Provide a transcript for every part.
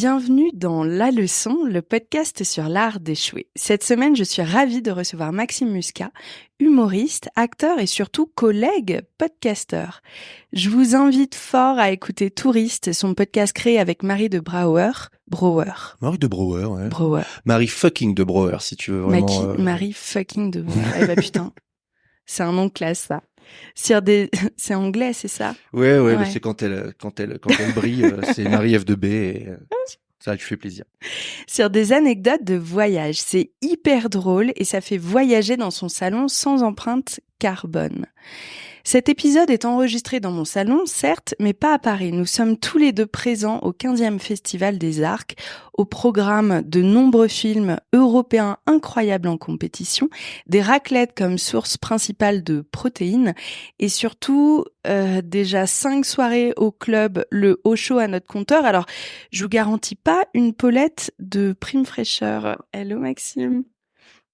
Bienvenue dans La Leçon, le podcast sur l'art d'échouer. Cette semaine, je suis ravie de recevoir Maxime Muscat, humoriste, acteur et surtout collègue podcasteur. Je vous invite fort à écouter Touriste, son podcast créé avec Marie de Brouwer. Marie de Brouwer, ouais. Brouwer. Marie fucking de Brouwer, si tu veux vraiment. Marie fucking de Brouwer. Eh bah putain, c'est un nom de classe, ça. C'est anglais, c'est ça? Ouais, mais c'est quand elle brille, c'est Marie F de B et ça lui fait plaisir. Sur des anecdotes de voyage, c'est hyper drôle et ça fait voyager dans son salon sans empreinte carbone. Cet épisode est enregistré dans mon salon, certes, mais pas à Paris. Nous sommes tous les deux présents au 15e Festival des Arcs, au programme de nombreux films européens incroyables en compétition, des raclettes comme source principale de protéines et surtout déjà 5 soirées au club, le haut chaud à notre compteur. Alors, je vous garantis pas une Paulette de prime fraîcheur. Hello Maxime.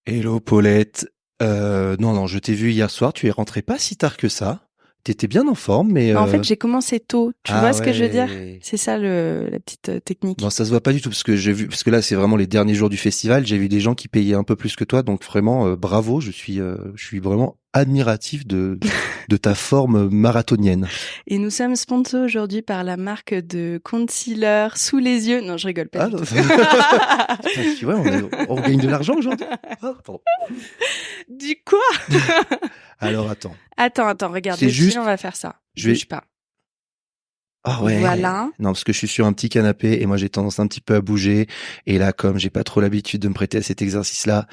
Hello Paulette. Non, je t'ai vu hier soir, tu es rentré pas si tard que ça. T'étais bien en forme, mais... En fait, j'ai commencé tôt. Tu vois ce que je veux dire? C'est ça la petite technique. Non, ça se voit pas du tout, parce que là, c'est vraiment les derniers jours du festival. J'ai vu des gens qui payaient un peu plus que toi, donc vraiment, bravo. Je suis vraiment admiratif de ta forme marathonienne. Et nous sommes sponsors aujourd'hui par la marque de concealer sous les yeux. Non, je rigole pas. Tu vois, on gagne de l'argent aujourd'hui. Du quoi? Alors attends. Attends, regarde. C'est juste. On va faire ça. Bouge pas. Ah ouais. Voilà. Non, parce que je suis sur un petit canapé et moi j'ai tendance un petit peu à bouger. Et là, comme j'ai pas trop l'habitude de me prêter à cet exercice-là,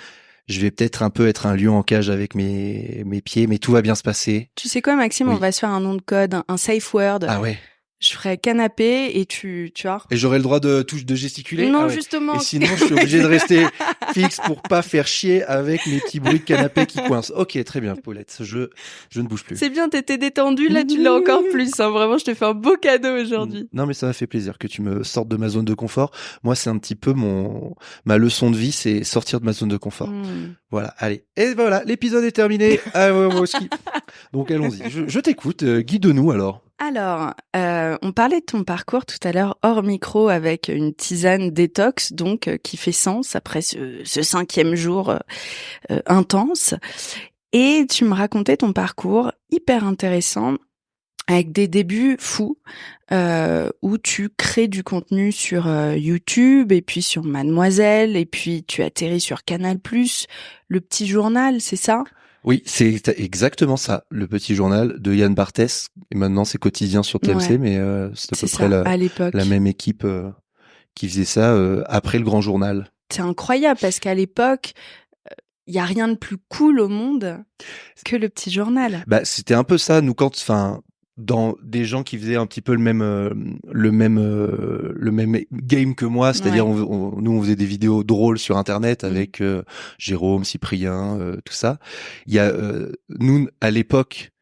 je vais peut-être un peu être un lion en cage avec mes pieds, mais tout va bien se passer. Tu sais quoi, Maxime? Oui. On va se faire un nom de code, un safe word. Ah ouais. Je ferai canapé et tu vois. Et j'aurai le droit de gesticuler? Non, ah ouais. Justement. Et sinon, je suis obligé de rester fixe pour pas faire chier avec mes petits bruits de canapé qui coincent. Ok, très bien, Paulette. Je ne bouge plus. C'est bien, t'étais détendue. Là, tu l'as encore plus. Hein. Vraiment, je te fais un beau cadeau aujourd'hui. Non, mais ça m'a fait plaisir que tu me sortes de ma zone de confort. Moi, c'est un petit peu ma leçon de vie, c'est sortir de ma zone de confort. Voilà, allez. Et voilà, l'épisode est terminé. Ah ouais, moi aussi. Donc, allons-y. Je t'écoute. Guide-nous alors. Alors, on parlait de ton parcours tout à l'heure hors micro avec une tisane détox, donc qui fait sens après ce 5e jour intense. Et tu me racontais ton parcours hyper intéressant avec des débuts fous où tu crées du contenu sur YouTube et puis sur Mademoiselle et puis tu atterris sur Canal+, le petit journal, c'est ça ? Oui, c'est exactement ça, le petit journal de Yann Barthès. Et maintenant, c'est quotidien sur TMC, ouais. Mais c'est à peu près la même équipe qui faisait ça après le grand journal. C'est incroyable parce qu'à l'époque, il y a rien de plus cool au monde que le petit journal. Bah, c'était un peu ça. Nous, dans des gens qui faisaient un petit peu le même game que moi, c'est-à-dire nous on faisait des vidéos drôles sur internet avec Jérôme, Cyprien, tout ça. Il y a nous à l'époque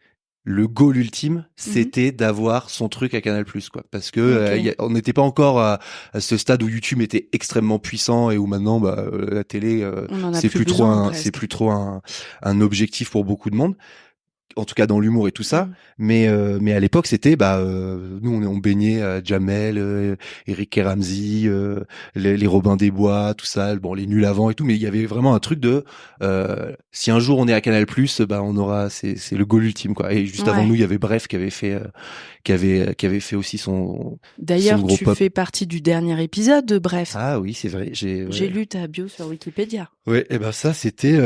le goal ultime, c'était d'avoir son truc à Canal+, quoi, parce que on n'était pas encore à ce stade où YouTube était extrêmement puissant et où maintenant la télé c'est plus trop un objectif pour beaucoup de monde. En tout cas dans l'humour et tout ça, mais à l'époque c'était nous on baignait à Jamel, Eric et Ramsey, les Robin des Bois, tout ça, bon les nuls avant et tout, mais il y avait vraiment un truc de si un jour on est à Canal+, on aura c'est le goal ultime quoi. Et juste avant nous il y avait Bref qui avait fait aussi son D'ailleurs son gros tu pop. fais partie du dernier épisode de Bref. Ah oui c'est vrai, j'ai lu ta bio sur Wikipédia. Ouais, et ça c'était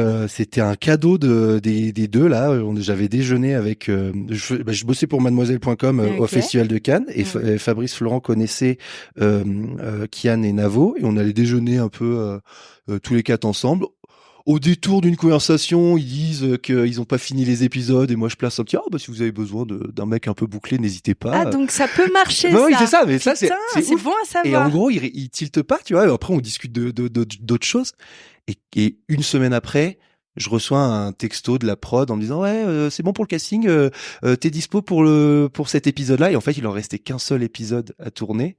un cadeau des deux là. J'avais déjeuné avec je bossais pour mademoiselle.com au Festival de Cannes et Fabrice Florent connaissait Kian et Navo et on allait déjeuner un peu tous les quatre ensemble. Au détour d'une conversation, ils disent qu'ils ont pas fini les épisodes et moi je place un petit si vous avez besoin d'un mec un peu bouclé, n'hésitez pas. Ah donc ça peut marcher ça. Oui, c'est ça, mais putain, ça c'est bon à savoir. Et en gros, il tilte pas, tu vois, et après on discute d'autres choses et une semaine après, je reçois un texto de la prod en me disant c'est bon pour le casting, t'es dispo pour cet épisode-là et en fait, il en restait qu'un seul épisode à tourner.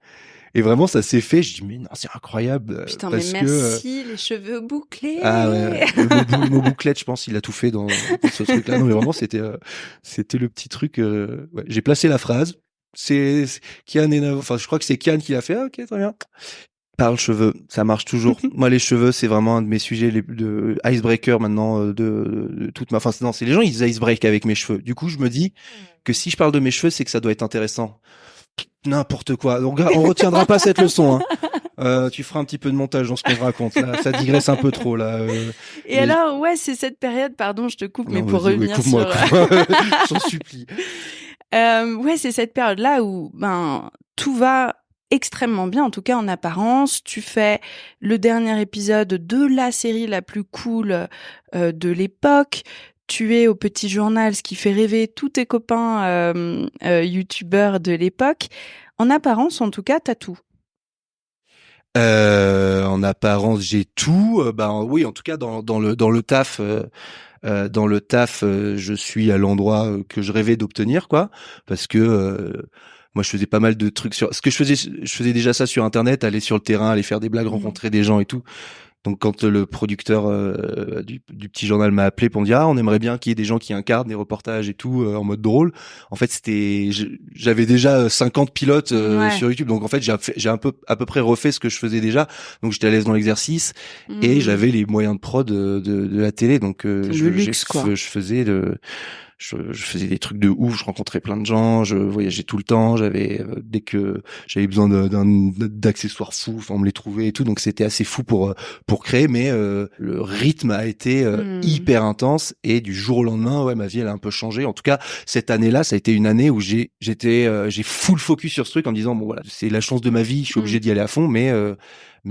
Et vraiment, ça s'est fait. Je dis, mais non, c'est incroyable. Putain, parce mais merci, les cheveux bouclés. Ah ouais, le mot bouclette, je pense, il a tout fait dans ce truc-là. Non, mais vraiment, c'était le petit truc. Ouais. J'ai placé la phrase. C'est Kian et Navo. Enfin, je crois que c'est Kian qui l'a fait. Ah, ok, très bien. Parle cheveux, ça marche toujours. Moi, les cheveux, c'est vraiment un de mes sujets de icebreaker maintenant de toute ma. Enfin, non, c'est les gens ils icebreak avec mes cheveux. Du coup, je me dis que si je parle de mes cheveux, c'est que ça doit être intéressant. N'importe quoi. Donc, on retiendra pas cette leçon. Tu feras un petit peu de montage dans ce qu'on raconte. Là, ça digresse un peu trop là. Et alors, ouais, c'est cette période. Pardon, je te coupe, mais pour revenir coupe-moi, sur. J'en supplie. Ouais, c'est cette période-là où tout va extrêmement bien, en tout cas en apparence. Tu fais le dernier épisode de la série la plus cool de l'époque. Tu es au Petit Journal, ce qui fait rêver tous tes copains youtubeurs de l'époque. En apparence, en tout cas, t'as tout. En apparence, j'ai tout. Oui, en tout cas dans le taf. Dans le taf, je suis à l'endroit que je rêvais d'obtenir, quoi, parce que moi je faisais pas mal de trucs sur. Ce que je faisais déjà ça sur Internet, aller sur le terrain, aller faire des blagues, rencontrer des gens et tout. Donc quand le producteur du Petit Journal m'a appelé pour me dire on aimerait bien qu'il y ait des gens qui incarnent des reportages et tout en mode drôle. En fait j'avais déjà 50 pilotes sur YouTube, donc en fait j'ai à peu près refait ce que je faisais déjà. Donc j'étais à l'aise dans l'exercice et j'avais les moyens de prod de la télé. Donc je faisais je faisais des trucs de ouf, je rencontrais plein de gens, je voyageais tout le temps, j'avais dès que j'avais besoin d'accessoires fous, enfin on me les trouvait et tout, donc c'était assez fou pour créer, mais le rythme a été hyper intense et du jour au lendemain, ouais, ma vie elle a un peu changé. En tout cas, cette année-là, ça a été une année où j'ai full focus sur ce truc en me disant bon voilà, c'est la chance de ma vie, je suis obligé d'y aller à fond, mais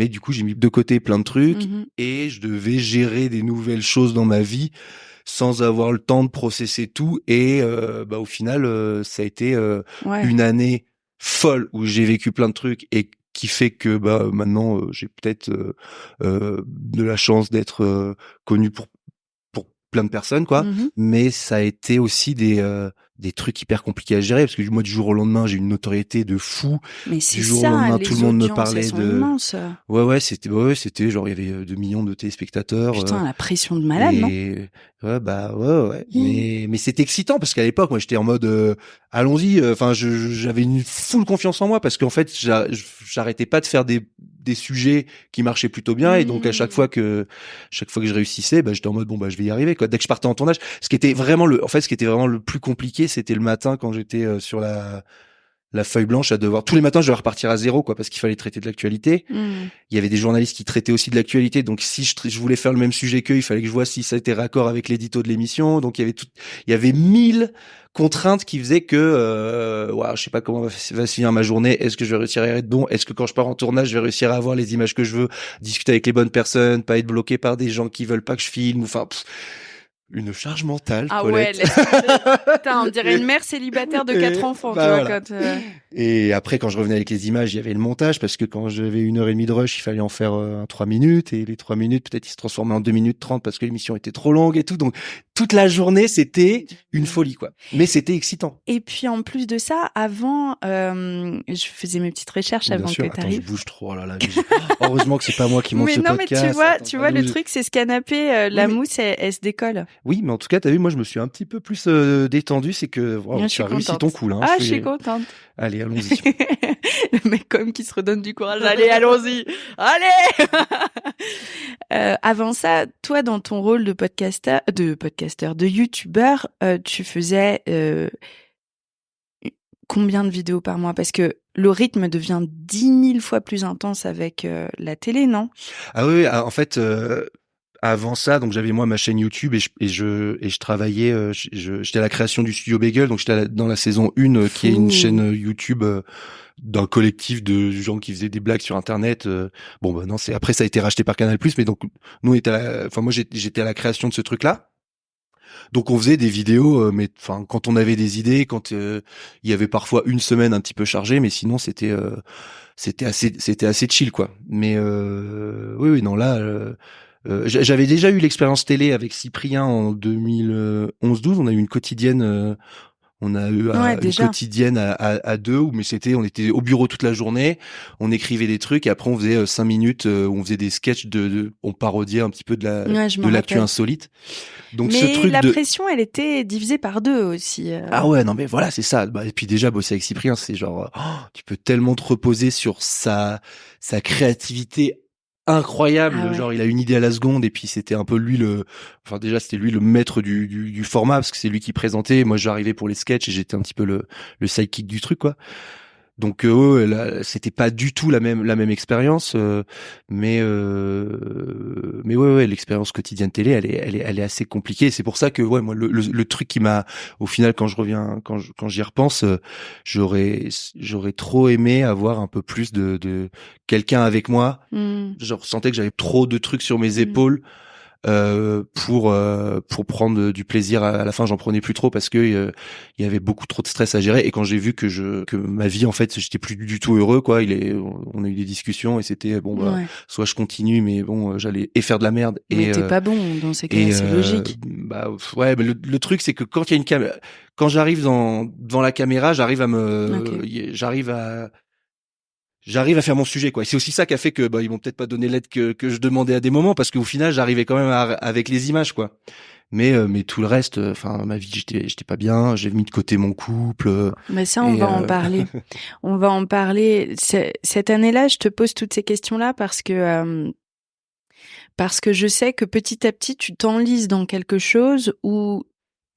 du coup, j'ai mis de côté plein de trucs et je devais gérer des nouvelles choses dans ma vie sans avoir le temps de processer tout. Et au final, ça a été une année folle où j'ai vécu plein de trucs et qui fait que maintenant j'ai peut-être de la chance d'être connu pour plein de personnes, quoi. Mais ça a été aussi des trucs hyper compliqués à gérer parce que moi du jour au lendemain j'ai une notoriété de fou. Mais c'est du jour au lendemain tout le monde me parlait de immenses. C'était genre il y avait 2 millions de téléspectateurs. Putain, la pression de malade, non? Ouais. Mais c'était excitant parce qu'à l'époque moi j'étais en mode allons-y, enfin j'avais une full confiance en moi parce qu'en fait j'arrêtais pas de faire des sujets qui marchaient plutôt bien et donc à chaque fois que je réussissais, j'étais en mode je vais y arriver, quoi. Dès que je partais en tournage, ce qui était vraiment le plus compliqué, c'était le matin quand j'étais sur la feuille blanche à devoir tous les matins je devais repartir à zéro, quoi, parce qu'il fallait traiter de l'actualité. Il y avait des journalistes qui traitaient aussi de l'actualité, donc si je voulais faire le même sujet qu'eux, il fallait que je vois si ça était raccord avec l'édito de l'émission. Donc il y avait 1000 contraintes qui faisaient que je sais pas comment va se finir ma journée. Est-ce que je vais réussir à être bon? Est-ce que quand je pars en tournage je vais réussir à avoir les images que je veux, discuter avec les bonnes personnes, pas être bloqué par des gens qui veulent pas que je filme, une charge mentale, Paulette. Ouais, putain, on dirait une mère célibataire de 4 enfants, tu vois, voilà. Et après, quand je revenais avec les images, il y avait le montage, parce que quand j'avais 1h30 de rush, il fallait en faire 3 minutes, et les 3 minutes, peut-être, ils se transformaient en 2 minutes 30 parce que l'émission était trop longue et tout. Donc, toute la journée, c'était une folie, quoi. Mais c'était excitant. Et puis, en plus de ça, avant, je faisais mes petites recherches avant que t'arrives. Je bouge trop, là. Heureusement que c'est pas moi qui monte ce podcast. Mais non, mais tu vois, le truc, c'est ce canapé, la mousse, elle se décolle. Oui, mais en tout cas, t'as vu, moi, je me suis un petit peu plus détendu. C'est que tu as réussi ton coup, là. Je suis contente. Allez, allons-y. Le mec quand même qui se redonne du courage. Allez, allons-y. Allez. Avant ça, toi, dans ton rôle de podcasteur, de youtubeur, tu faisais combien de vidéos par mois? Parce que le rythme devient 10 000 fois plus intense avec la télé, non? Ah oui, en fait. Avant ça, donc j'avais moi ma chaîne YouTube et je travaillais, j'étais à la création du Studio Bagel, donc j'étais dans la saison 1 qui est une chaîne YouTube d'un collectif de gens qui faisaient des blagues sur Internet. Non, après ça a été racheté par Canal+, mais donc nous moi j'étais à la création de ce truc-là. Donc on faisait des vidéos, mais enfin quand on avait des idées, quand il y avait parfois une semaine un petit peu chargée, mais sinon c'était assez chill, quoi. Mais oui non là. J'avais déjà eu l'expérience télé avec Cyprien en 2011-12. On a eu une quotidienne On a eu une quotidienne à deux, mais on était au bureau toute la journée, on écrivait des trucs et après on faisait 5 minutes où on faisait des sketchs on parodiait un petit peu de l'actu insolite. Donc mais ce truc la pression, elle était divisée par deux aussi. Ah ouais, non mais voilà, c'est ça. Et puis déjà bosser avec Cyprien, c'est genre tu peux tellement te reposer sur sa créativité incroyable. Genre il a une idée à la seconde et puis c'était un peu lui c'était lui le maître du format parce que c'est lui qui présentait. Moi j'arrivais pour les sketchs et j'étais un petit peu le sidekick du truc quoi. Donc là, c'était pas du tout la même expérience, mais ouais, l'expérience quotidienne télé, elle est assez compliquée. C'est pour ça que ouais, moi le truc qui m'a, au final, quand j'y repense, j'aurais trop aimé avoir un peu plus de quelqu'un avec moi. Je ressentais que j'avais trop de trucs sur mes épaules. Pour prendre du plaisir à la fin, j'en prenais plus trop parce que il y avait beaucoup trop de stress à gérer et quand j'ai vu que ma vie en fait j'étais plus du tout heureux quoi, on a eu des discussions et c'était soit je continue mais j'allais faire de la merde mais t'es pas bon dans ces cas-là, c'est logique. Ouais, mais le truc c'est que quand il y a une caméra, quand j'arrive devant la caméra, j'arrive à faire mon sujet quoi. Et c'est aussi ça qui a fait que ils m'ont peut-être pas donné l'aide que je demandais à des moments parce qu'au final j'arrivais quand même avec les images quoi. Mais tout le reste, ma vie j'étais pas bien, j'ai mis de côté mon couple. Mais ça on va en parler. On va en parler. Cette année-là, je te pose toutes ces questions-là parce que je sais que petit à petit tu t'enlises dans quelque chose où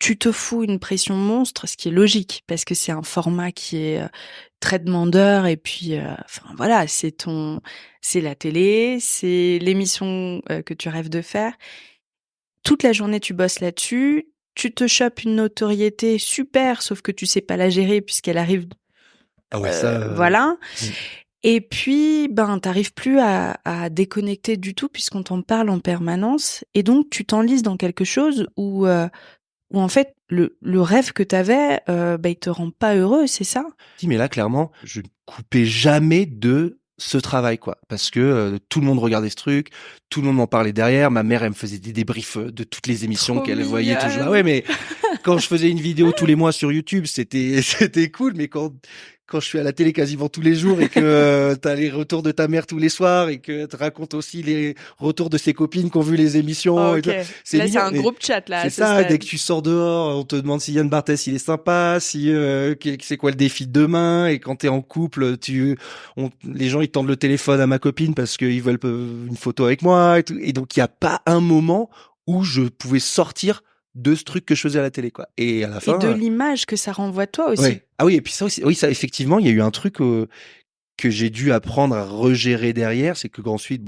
tu te fous une pression monstre, ce qui est logique parce que c'est un format qui est très demandeur et puis voilà, c'est la télé, c'est l'émission que tu rêves de faire. Toute la journée tu bosses là-dessus, tu te chopes une notoriété super sauf que tu sais pas la gérer puisqu'elle arrive voilà. Et puis t'arrives plus à déconnecter du tout puisqu'on t'en parle en permanence et donc tu t'enlises dans quelque chose où en fait le rêve que t'avais il te rend pas heureux, c'est ça? Si, mais là clairement je ne coupais jamais de ce travail quoi, parce que tout le monde regardait ce truc, tout le monde m'en parlait derrière, ma mère elle me faisait des débriefs de toutes les émissions qu'elle voyait toujours. Ah ouais, mais quand je faisais une vidéo tous les mois sur YouTube, c'était cool, mais quand je suis à la télé quasiment tous les jours et que t'as les retours de ta mère tous les soirs et que tu racontes aussi les retours de ses copines qui ont vu les émissions. Okay. Et c'est là, c'est un groupe chat, là. C'est ça, dès que tu sors dehors, on te demande si Yann Barthès, il est sympa, c'est quoi le défi de demain, et quand t'es en couple, les gens, ils tendent le téléphone à ma copine parce qu'ils veulent une photo avec moi et tout. Et donc, il y a pas un moment où je pouvais sortir de ce truc que je faisais à la télé quoi. Et à la fin et de l'image que ça renvoie toi aussi. Ouais. Ah oui, et puis ça aussi, oui, ça effectivement, il y a eu un truc que j'ai dû apprendre à regérer derrière, c'est que ensuite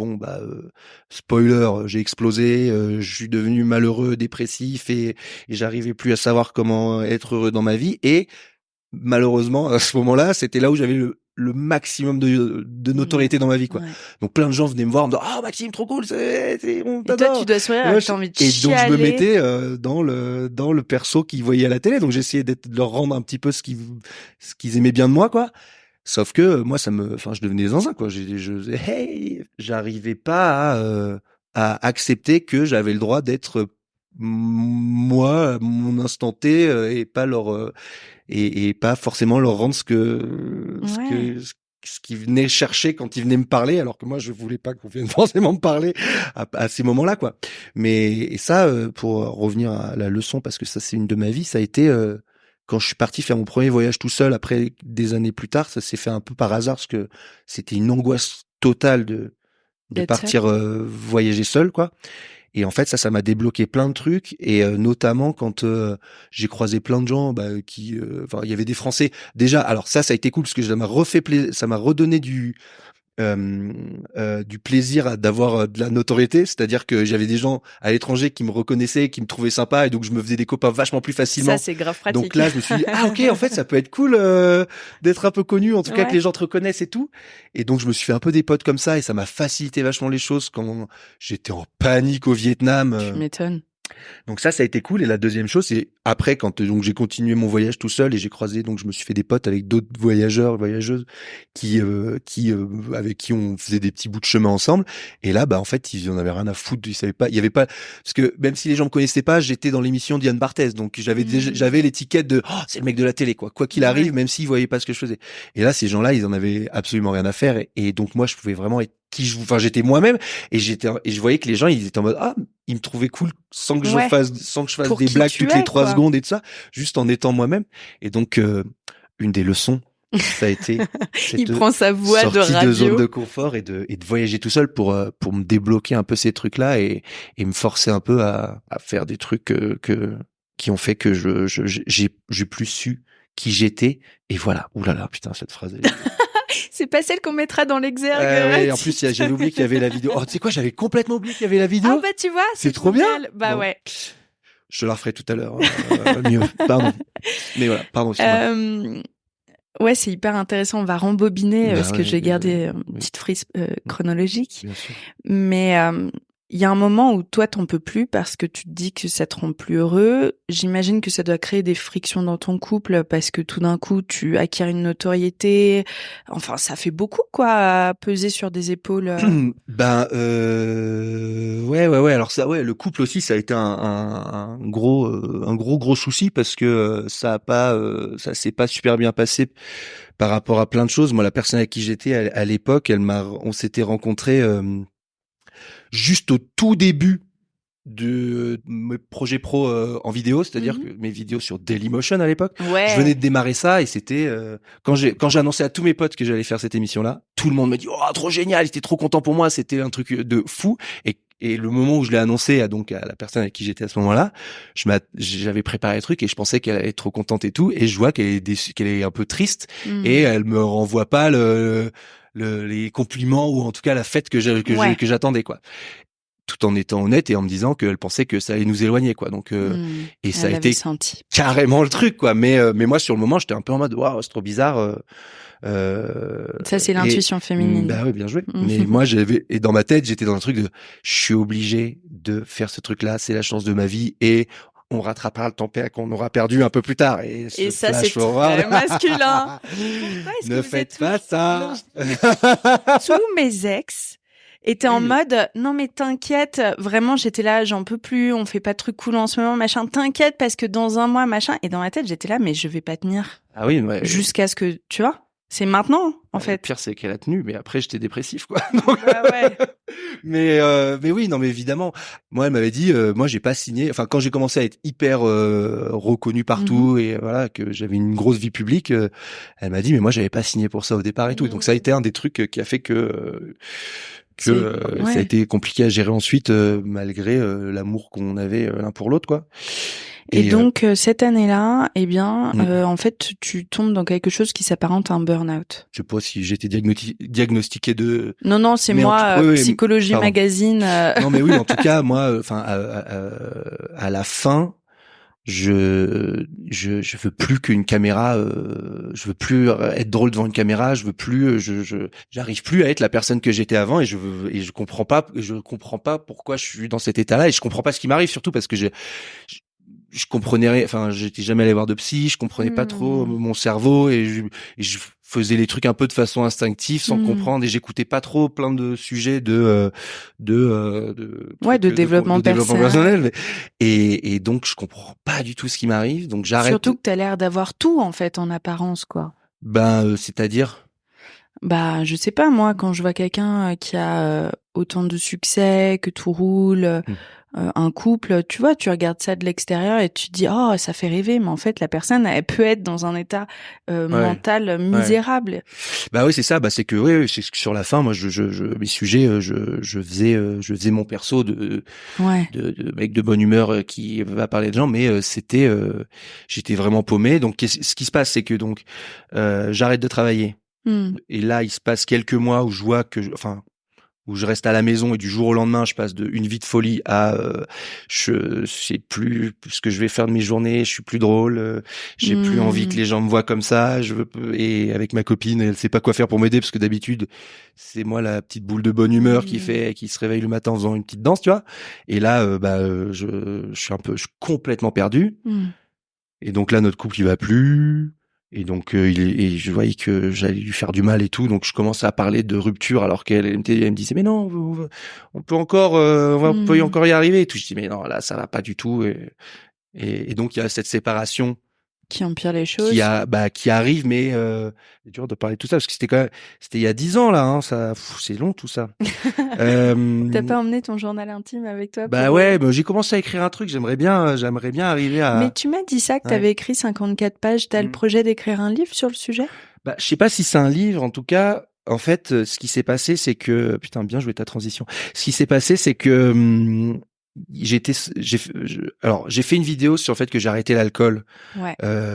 spoiler, j'ai explosé, je suis devenu malheureux, dépressif et j'arrivais plus à savoir comment être heureux dans ma vie et malheureusement à ce moment-là, c'était là où j'avais le maximum de notoriété dans ma vie quoi. Ouais. Donc plein de gens venaient me voir en me disant Maxime trop cool, on t'adore. Et toi tu dois sourire, t'as envie de chialer. Et donc je me mettais dans le perso qu'ils voyaient à la télé, donc j'essayais de leur rendre un petit peu ce qu'ils aimaient bien de moi quoi. Sauf que moi je devenais zinzin quoi. J'arrivais pas à accepter que j'avais le droit d'être moi, mon instant T et pas leur et pas forcément leur rendre ce qu'ils venaient chercher quand ils venaient me parler, alors que moi je voulais pas qu'on vienne forcément me parler à ces moments-là quoi. Et ça pour revenir à la leçon, parce que ça c'est une de ma vie, ça a été quand je suis parti faire mon premier voyage tout seul après des années plus tard. Ça s'est fait un peu par hasard parce que c'était une angoisse totale de partir voyager seul quoi. Et en fait, ça m'a débloqué plein de trucs, et notamment quand j'ai croisé plein de gens qui, il y avait des Français déjà. Alors ça a été cool parce que ça m'a ça m'a redonné du plaisir d'avoir de la notoriété, c'est-à-dire que j'avais des gens à l'étranger qui me reconnaissaient, qui me trouvaient sympa, et donc je me faisais des copains vachement plus facilement. Ça c'est grave pratique. Donc là je me suis dit ok, en fait ça peut être cool d'être un peu connu, en tout cas que les gens te reconnaissent et tout. Et donc je me suis fait un peu des potes comme ça, et ça m'a facilité vachement les choses quand j'étais en panique au Vietnam. Tu m'étonnes. Donc ça a été cool. Et la deuxième chose, c'est après, quand donc j'ai continué mon voyage tout seul et j'ai croisé, donc je me suis fait des potes avec d'autres voyageurs, voyageuses qui avec qui on faisait des petits bouts de chemin ensemble. Et là, bah en fait, ils en avaient rien à foutre. Ils savaient pas, il y avait pas, parce que même si les gens me connaissaient pas, j'étais dans l'émission d'Yann Barthès, donc j'avais l'étiquette de c'est le mec de la télé, quoi qu'il arrive, même s'ils voyaient pas ce que je faisais. Et là, ces gens-là, ils en avaient absolument rien à faire. Et donc moi, je pouvais vraiment être j'étais moi-même et je voyais que les gens ils étaient en mode ils me trouvaient cool sans que je fasse Pour des blagues toutes les 3 quoi. secondes et tout ça, juste en étant moi-même. Et donc une des leçons, ça a été il prend sa voix de radio, de zone de confort et de voyager tout seul pour me débloquer un peu ces trucs là et me forcer un peu à faire des trucs qui ont fait que j'ai plus su qui j'étais. Et voilà. Ouh là là, putain, cette phrase c'est pas celle qu'on mettra dans l'exergue. Ouais, en plus, j'avais oublié qu'il y avait la vidéo. Oh, tu sais quoi, j'avais complètement oublié qu'il y avait la vidéo. Ah bah tu vois, c'est trop bien. Bah bon. Ouais. Je te la referai tout à l'heure. Mieux. Pardon. Mais voilà, pardon. Ouais, c'est hyper intéressant. On va rembobiner parce que j'ai gardé une petite frise chronologique. Bien sûr. Mais il y a un moment où toi t'en peux plus parce que tu te dis que ça te rend plus heureux. J'imagine que ça doit créer des frictions dans ton couple parce que tout d'un coup tu acquiers une notoriété. Enfin, ça fait beaucoup quoi à peser sur des épaules. Ben ouais. Alors ça, ouais, le couple aussi, ça a été un gros souci parce que ça s'est pas super bien passé par rapport à plein de choses. Moi, la personne avec qui j'étais à l'époque, on s'était rencontrés juste au tout début de mes projets pro en vidéo, c'est-à-dire que mes vidéos sur Dailymotion à l'époque, je venais de démarrer ça et c'était quand j'ai annoncé à tous mes potes que j'allais faire cette émission-là, tout le monde m'a dit oh trop génial, j'étais trop content pour moi, c'était un truc de fou et le moment où je l'ai annoncé à la personne avec qui j'étais à ce moment-là, j'avais préparé le truc et je pensais qu'elle allait être trop contente et tout et je vois qu'elle est un peu triste et elle me renvoie pas les compliments ou en tout cas la fête que j'attendais quoi, tout en étant honnête et en me disant qu'elle pensait que ça allait nous éloigner quoi. Donc et ça a été carrément le truc quoi, mais moi sur le moment j'étais un peu en mode waouh, c'est trop bizarre. Ça c'est l'intuition féminine. Bah oui, bien joué. Mais moi et dans ma tête j'étais dans un truc de je suis obligé de faire ce truc là, c'est la chance de ma vie et on rattrapera le temps qu'on aura perdu un peu plus tard. Et ça, c'est très masculin. Ne faites pas ça. Tous mes ex étaient en mode, non mais t'inquiète, vraiment j'étais là, j'en peux plus, on fait pas de trucs cool en ce moment, machin, t'inquiète parce que dans un mois, machin. Et dans ma tête, j'étais là, mais je vais pas tenir. Ah oui, ouais. Jusqu'à ce que, tu vois, c'est maintenant, en fait. Le pire, c'est qu'elle a tenu, mais après, j'étais dépressif, quoi. Donc, ouais. mais oui, non, mais évidemment. Moi, elle m'avait dit, moi, j'ai pas signé. Enfin, quand j'ai commencé à être hyper reconnu partout et voilà, que j'avais une grosse vie publique, elle m'a dit, mais moi, j'avais pas signé pour ça au départ et tout. Donc, ça a été un des trucs qui a fait que ça a été compliqué à gérer ensuite, malgré l'amour qu'on avait l'un pour l'autre, quoi. Et donc cette année-là, eh bien, en fait, tu tombes dans quelque chose qui s'apparente à un burn-out. Je sais pas si j'ai été diagnostiqué de. Non, c'est mais moi, Psychologie Magazine. Non, mais oui, en tout cas, moi, enfin, à la fin, je veux plus qu'une caméra. Je veux plus être drôle devant une caméra. Je veux plus. J'arrive plus à être la personne que j'étais avant et je comprends pas pourquoi je suis dans cet état-là et je comprends pas ce qui m'arrive surtout parce que je comprenais, enfin, j'étais jamais allé voir de psy, je comprenais pas trop mon cerveau et je faisais les trucs un peu de façon instinctive sans comprendre et j'écoutais pas trop plein de sujets de développement personnel. Et donc, je comprends pas du tout ce qui m'arrive, donc j'arrête. Surtout que t'as l'air d'avoir tout, en fait, en apparence, quoi. C'est-à-dire? Bah, je sais pas, moi, quand je vois quelqu'un qui a autant de succès, que tout roule, un couple, tu vois, tu regardes ça de l'extérieur et tu te dis oh ça fait rêver, mais en fait la personne elle peut être dans un état mental misérable. Bah oui c'est ça, c'est que c'est sur la fin moi mes sujets je faisais mon perso de mec de bonne humeur qui va parler de gens, mais c'était j'étais vraiment paumé. Donc ce qui se passe c'est que donc j'arrête de travailler et là il se passe quelques mois où je vois que où je reste à la maison et du jour au lendemain, je passe de une vie de folie à je sais plus ce que je vais faire de mes journées, je suis plus drôle, j'ai plus envie que les gens me voient comme ça, et avec ma copine, elle sait pas quoi faire pour m'aider parce que d'habitude, c'est moi la petite boule de bonne humeur qui se réveille le matin en faisant une petite danse, tu vois. Et là je suis complètement perdu. Et donc là notre couple il va plus. Et donc et je voyais que j'allais lui faire du mal et tout, donc je commençais à parler de rupture alors elle me disait mais non, on peut encore on peut encore y arriver et tout. Je dis mais non, là ça va pas du tout. Et donc il y a cette séparation qui empire les choses, qui arrive, mais c'est dur de parler de tout ça parce que c'était il y a 10 ans là, hein, ça c'est long tout ça. T'as pas emmené ton journal intime avec toi? J'ai commencé à écrire un truc, j'aimerais bien arriver à. Mais tu m'as dit ça, que t'avais écrit 54 pages, t'as le projet d'écrire un livre sur le sujet? Je sais pas si c'est un livre, en tout cas. En fait, ce qui s'est passé, c'est que putain, bien joué ta transition. Ce qui s'est passé, c'est que j'ai fait une vidéo sur le fait que j'ai arrêté l'alcool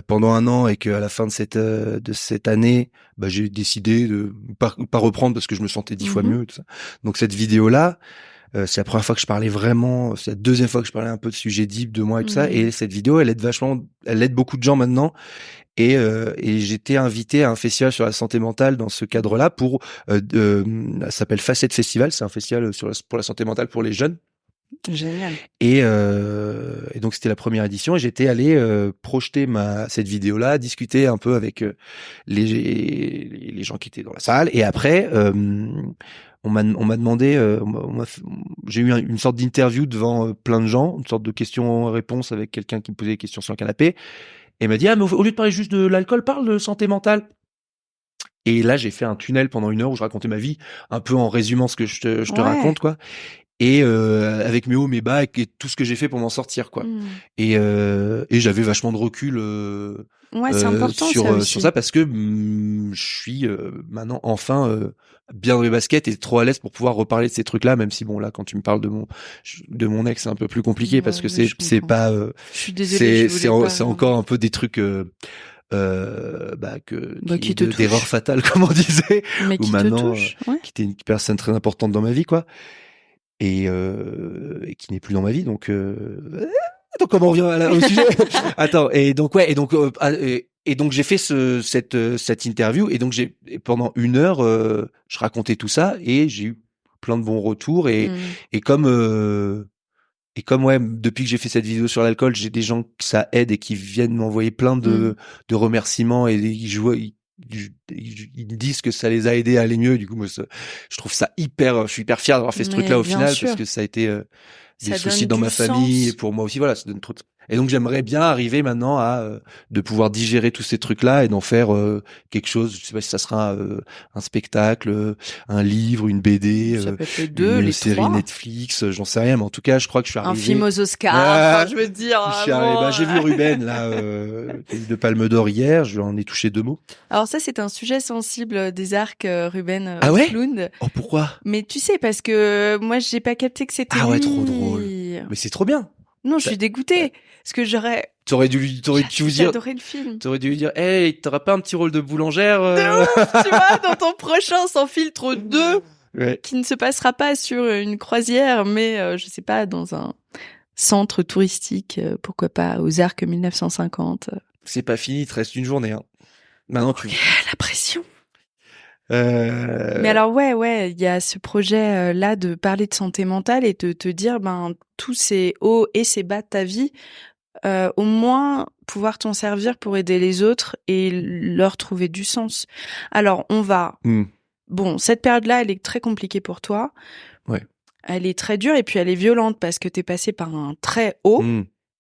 pendant un an et qu'à la fin de cette année, j'ai décidé de pas reprendre parce que je me sentais 10 fois mieux. Tout ça. Donc cette vidéo-là, c'est la première fois que je parlais vraiment, c'est la deuxième fois que je parlais un peu de sujets deep de moi et tout ça. Et cette vidéo, elle aide beaucoup de gens maintenant. Et j'étais invité à un festival sur la santé mentale dans ce cadre-là pour, ça s'appelle Facette Festival, c'est un festival pour la santé mentale pour les jeunes. Génial. Et donc c'était la première édition et j'étais allé projeter cette vidéo-là, discuter un peu avec les gens qui étaient dans la salle. Et après, on m'a demandé, j'ai eu une sorte d'interview devant plein de gens, une sorte de questions-réponses avec quelqu'un qui me posait des questions sur le canapé. Et il m'a dit mais au lieu de parler juste de l'alcool, parle de santé mentale. Et là j'ai fait un tunnel pendant 1 heure où je racontais ma vie, un peu en résumant ce que je te raconte quoi. Et avec mes hauts, mes bas et tout ce que j'ai fait pour m'en sortir quoi. Et j'avais vachement de recul c'est important, sur ça parce que je suis maintenant enfin bien dans les baskets et trop à l'aise pour pouvoir reparler de ces trucs là, même si bon là quand tu me parles de mon ex c'est un peu plus compliqué parce que c'est pas je suis désolée, c'est encore un peu des trucs d'erreur fatale comme on disait, mais qui maintenant te touche, qui était une personne très importante dans ma vie quoi. Et qui n'est plus dans ma vie, donc comment on revient au sujet? Attends, et donc j'ai fait cette interview et donc pendant 1 heure je racontais tout ça et j'ai eu plein de bons retours et comme depuis que j'ai fait cette vidéo sur l'alcool, j'ai des gens que ça aide et qui viennent m'envoyer plein de remerciements et ils disent que ça les a aidés à aller mieux. Du coup, moi, je trouve ça je suis hyper fier d'avoir fait ce truc-là au final parce que ça a été des soucis dans ma famille et pour moi aussi. Voilà, ça donne trop de... Et donc, j'aimerais bien arriver maintenant à de pouvoir digérer tous ces trucs-là et d'en faire quelque chose. Je sais pas si ça sera un spectacle, un livre, une BD, ça peut être les deux, une les série 3. Netflix, j'en sais rien. Mais en tout cas, je crois que je suis arrivé. Un film aux Oscars, je veux dire. J'ai vu Ruben là, de Palme d'Or hier. Je lui en ai touché 2 mots. Alors ça, c'est un sujet sensible des arcs, Ruben Östlund. Oh pourquoi? Mais tu sais, parce que moi, j'ai pas capté que c'était lui. Trop drôle. Mais c'est trop bien. Non, je suis dégoûtée. Parce que T'aurais dû lui dire. J'adorais le film. T'aurais dû lui dire, hey, t'auras pas un petit rôle de boulangère De ouf, tu vois, dans ton prochain Sans filtre 2, qui ne se passera pas sur une croisière, mais je sais pas, dans un centre touristique, pourquoi pas, aux Arcs 1950. C'est pas fini, il te reste une journée. Hein. Maintenant, la pression. Mais alors il y a ce projet là de parler de santé mentale et de te dire tous ces hauts et ces bas de ta vie, au moins pouvoir t'en servir pour aider les autres et leur trouver du sens. Alors on va bon, cette période-là elle est très compliquée pour toi. Ouais. Elle est très dure et puis elle est violente parce que t'es passé par un très haut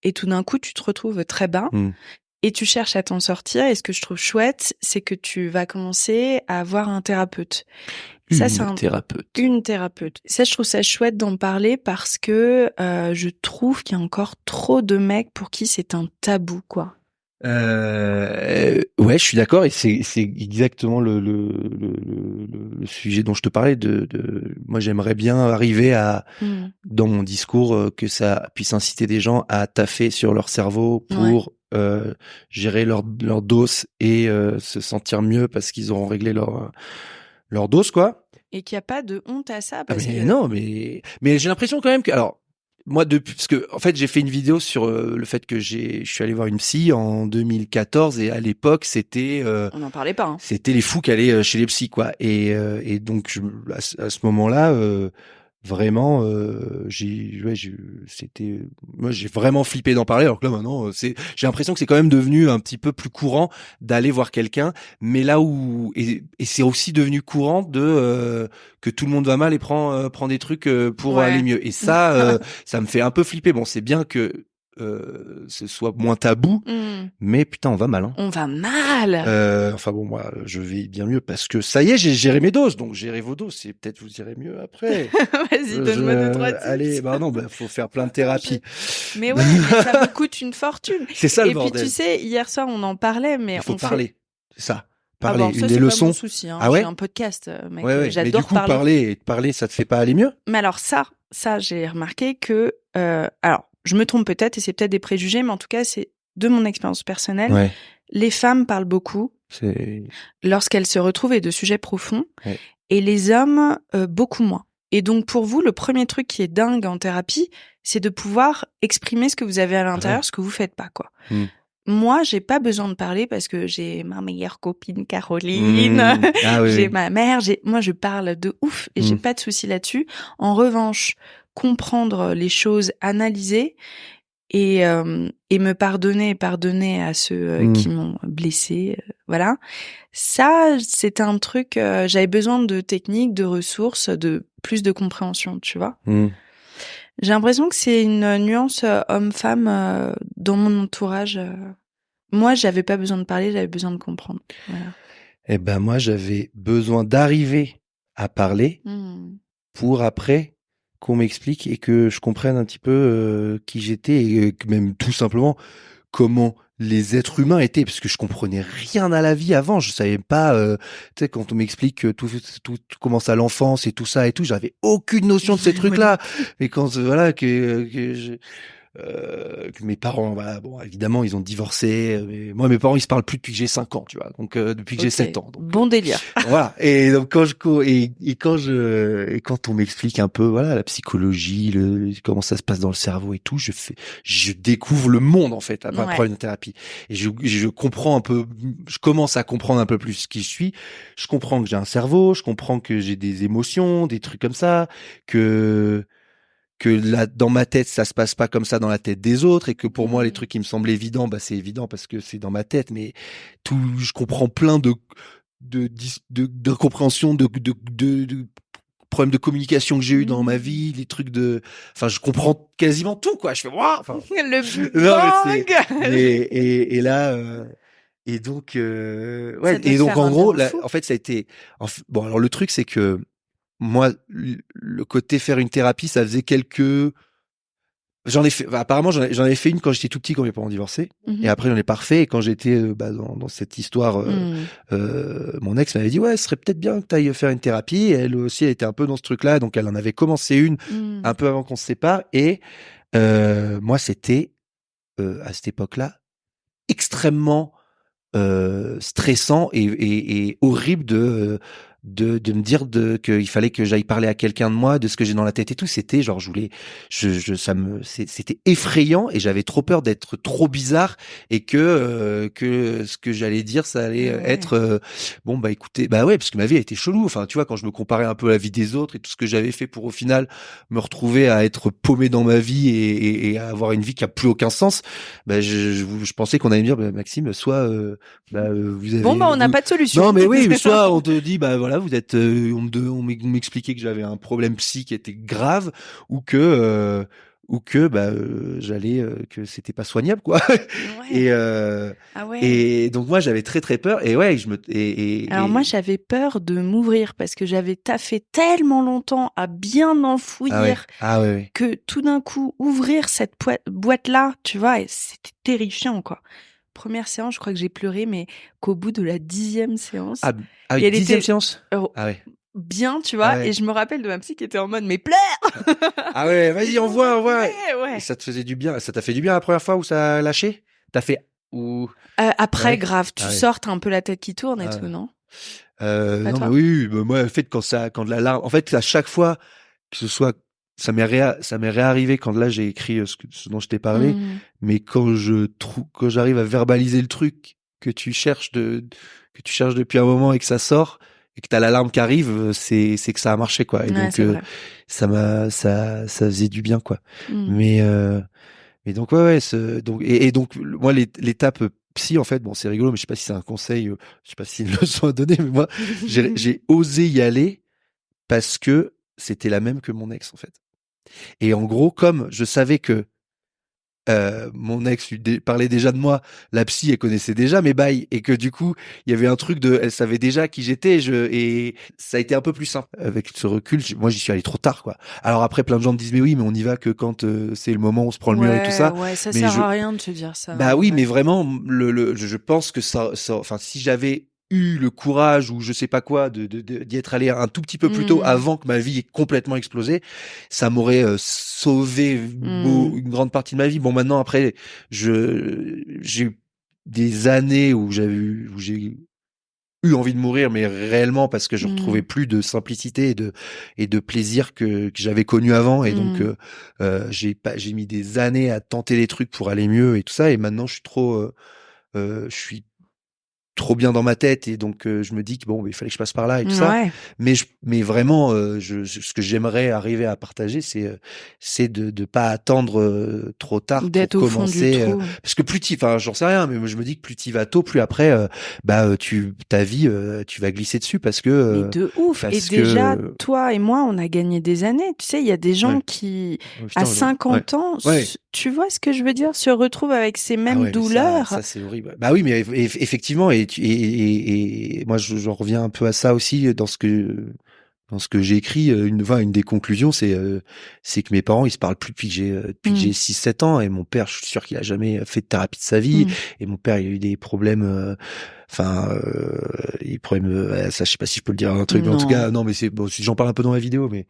et tout d'un coup tu te retrouves très bas. Et tu cherches à t'en sortir. Et ce que je trouve chouette, c'est que tu vas commencer à avoir un thérapeute. Une thérapeute. Ça, je trouve ça chouette d'en parler parce que je trouve qu'il y a encore trop de mecs pour qui c'est un tabou, quoi. Ouais, je suis d'accord et c'est exactement le sujet dont je te parlais moi j'aimerais bien arriver à dans mon discours que ça puisse inciter des gens à taffer sur leur cerveau pour gérer leur dose et se sentir mieux parce qu'ils auront réglé leur dose quoi. Et qu'il n'y a pas de honte à ça parce que... Non, mais j'ai l'impression quand même que... Alors, moi, parce que en fait, j'ai fait une vidéo sur le fait que je suis allé voir une psy en 2014 et à l'époque, c'était... on n'en parlait pas. Hein. C'était les fous qui allaient chez les psys, quoi. Et donc, à ce moment-là... vraiment moi j'ai vraiment flippé d'en parler alors que là maintenant j'ai l'impression que c'est quand même devenu un petit peu plus courant d'aller voir quelqu'un, mais là où et c'est aussi devenu courant de que tout le monde va mal et prend des trucs pour aller mieux, et ça ça me fait un peu flipper. Bon, c'est bien que ce soit moins tabou, mais putain, on va mal. Hein. On va mal. Enfin bon, moi, je vais bien mieux parce que ça y est, j'ai géré mes doses, donc gérez vos doses, et peut-être vous irez mieux après. Vas-y, donne-moi 2-3 tips. Allez, non, faut faire plein de thérapies. Mais ouais, mais ça me coûte une fortune. C'est ça le bordel. Et puis tu sais, hier soir, on en parlait, mais il faut parler. C'est ça. Parler, ça, une des leçons. Pas mon souci, hein. J'ai un podcast, mec. Ouais. J'adore mais du coup, parler, ça te fait pas aller mieux? Mais alors ça, j'ai remarqué que, alors, je me trompe peut-être et c'est peut-être des préjugés, mais en tout cas, c'est de mon expérience personnelle. Ouais. Les femmes parlent beaucoup lorsqu'elles se retrouvent et de sujets profonds, et les hommes beaucoup moins. Et donc pour vous, le premier truc qui est dingue en thérapie, c'est de pouvoir exprimer ce que vous avez à l'intérieur, ce que vous faites pas, quoi. Moi, j'ai pas besoin de parler parce que j'ai ma meilleure copine Caroline, j'ai ma mère, moi je parle de ouf et j'ai pas de souci là-dessus. En revanche, comprendre les choses, analyser et me pardonner à ceux qui m'ont blessée, voilà. Ça, c'est un truc, j'avais besoin de techniques, de ressources, de plus de compréhension, tu vois. J'ai l'impression que c'est une nuance homme-femme dans mon entourage. Moi, j'avais pas besoin de parler, j'avais besoin de comprendre. Voilà. Eh ben moi, j'avais besoin d'arriver à parler pour après qu'on m'explique et que je comprenne un petit peu qui j'étais, et même tout simplement comment les êtres humains étaient, parce que je comprenais rien à la vie avant. Je savais pas, tu sais, quand on m'explique que tout commence à l'enfance et tout ça et tout, j'avais aucune notion de ces trucs-là. Et quand que mes parents, voilà, bon, évidemment, ils ont divorcé. Mais moi, mes parents, ils se parlent plus depuis que j'ai 5 ans, tu vois. Donc, depuis que j'ai 7 ans. Donc, bon délire. Voilà. Et donc, quand on m'explique un peu, voilà, la psychologie, comment ça se passe dans le cerveau et tout, je découvre le monde, en fait, après une thérapie. Et je comprends un peu, je commence à comprendre un peu plus qui je suis. Je comprends que j'ai un cerveau, je comprends que j'ai des émotions, des trucs comme ça, que là, dans ma tête, ça se passe pas comme ça dans la tête des autres, et que pour moi, les trucs qui me semblent évidents, bah, c'est évident parce que c'est dans ma tête, mais je comprends plein de compréhension, de problèmes de communication que j'ai eu dans ma vie, les trucs enfin, je comprends quasiment tout, quoi. Je fais, waouh! Enfin, le bang! Et là, et donc, et donc, en gros, là, en fait, ça a été, bon, alors le truc, c'est que, moi, le côté faire une thérapie, ça faisait apparemment, j'en avais fait une quand j'étais tout petit, quand mes parents divorcé. Et après, j'en ai pas refait. Et quand j'étais dans cette histoire, mon ex m'avait dit, ouais, ce serait peut-être bien que tu ailles faire une thérapie. Et elle aussi, elle était un peu dans ce truc-là. Donc, elle en avait commencé une un peu avant qu'on se sépare. Et moi, c'était, à cette époque-là, extrêmement stressant et horrible de me dire qu'il fallait que j'aille parler à quelqu'un de moi, de ce que j'ai dans la tête et tout. C'était genre, c'était effrayant, et j'avais trop peur d'être trop bizarre, et que ce que j'allais dire, ça allait être bon, bah écoutez, bah ouais, parce que ma vie a été chelou. Enfin, tu vois, quand je me comparais un peu à la vie des autres et tout ce que j'avais fait pour au final me retrouver à être paumé dans ma vie et à avoir une vie qui a plus aucun sens, bah je pensais qu'on allait me dire, bah, Maxime, soit vous avez, on n'a pas de solution. Non, mais oui, mais soit on te dit, bah voilà, vous êtes, on m'expliquait que j'avais un problème psy qui était grave, ou que j'allais, que c'était pas soignable, quoi. Et et donc moi, j'avais très très peur, et alors moi, j'avais peur de m'ouvrir parce que j'avais taffé tellement longtemps à bien enfouir que tout d'un coup, ouvrir cette boîte-là, tu vois, c'était terrifiant, quoi. Première séance, je crois que j'ai pleuré, mais qu'au bout de la 10e séance. Ah, elle 10e séance? Bien, tu vois, et je me rappelle de ma psy qui était en mode, mais pleure! Ah ouais, vas-y, envoie. Ouais. Et ça te faisait du bien, ça t'a fait du bien la première fois où ça a lâché? T'as fait, ou... après, grave, tu sortes un peu la tête qui tourne et tout, non? Pas Non, mais toi? oui, bah, moi, en fait, quand l'alarme, en fait, à chaque fois que ce soit, ça m'est réarrivé quand là j'ai écrit ce dont je t'ai parlé, Mmh. mais quand j'arrive à verbaliser le truc que tu cherches depuis un moment et que ça sort et que t'as l'alarme qui arrive, c'est que ça a marché quoi. Et Ouais, donc c'est vrai. ça faisait du bien quoi. Mmh. Mais donc ouais, donc et donc moi l'étape psy en fait, bon c'est rigolo, mais je sais pas si c'est un conseil, je sais pas si c'est une leçon à donner, mais moi j'ai osé y aller parce que c'était la même que mon ex en fait. Et en gros, comme je savais que mon ex parlait déjà de moi, la psy elle connaissait déjà mes bails et que du coup il y avait un truc elle savait déjà qui j'étais et ça a été un peu plus simple avec ce recul. Moi j'y suis allé trop tard quoi. Alors après plein de gens me disent mais oui mais on y va que quand c'est le moment où on se prend le mur et tout Ouais, ça. ouais, ça Mais sert à rien de te dire ça, bah en oui, mais vrai. vraiment, je pense que enfin, si j'avais eu le courage ou je sais pas quoi d'y être allé un tout petit peu plus tôt Mmh. avant que ma vie ait complètement explosé, ça m'aurait sauvé Mmh. une grande partie de ma vie. Bon, maintenant après, j'ai eu des années où j'ai eu envie de mourir, mais réellement parce que je retrouvais Mmh. plus de simplicité et de plaisir que j'avais connu avant. Et donc, Mmh. j'ai mis des années à tenter des trucs pour aller mieux et tout ça. Et maintenant, je suis trop bien dans ma tête et donc je me dis que bon il fallait que je passe par là et tout ça Ouais, mais vraiment ce que j'aimerais arriver à partager c'est de pas attendre trop tard pour d'être au fond du commencer trou. parce que enfin j'en sais rien mais moi, je me dis que plus t'y vas tôt plus après ta vie tu vas glisser dessus Mais de ouf. Et parce déjà, que toi et moi, on a gagné des années. Tu sais, il y a des gens ouais qui, oh, à putain ouais 50 ans, ouais tu vois ce que je veux dire, se retrouvent avec ces ah mêmes ouais, mais douleurs. ça c'est horrible. Bah oui, mais effectivement, et moi j'en reviens un peu à ça aussi dans ce que j'ai écrit. Une des conclusions, c'est que mes parents ils se parlent plus depuis que Mm, j'ai 6 7 ans, et mon père, je suis sûr qu'il a jamais fait de thérapie de sa vie, mm. et mon père il a eu des problèmes. Enfin, des problèmes. Ça, je sais pas si je peux le dire un truc, mais en tout Non. cas, non, mais c'est bon. J'en parle un peu dans la vidéo, mais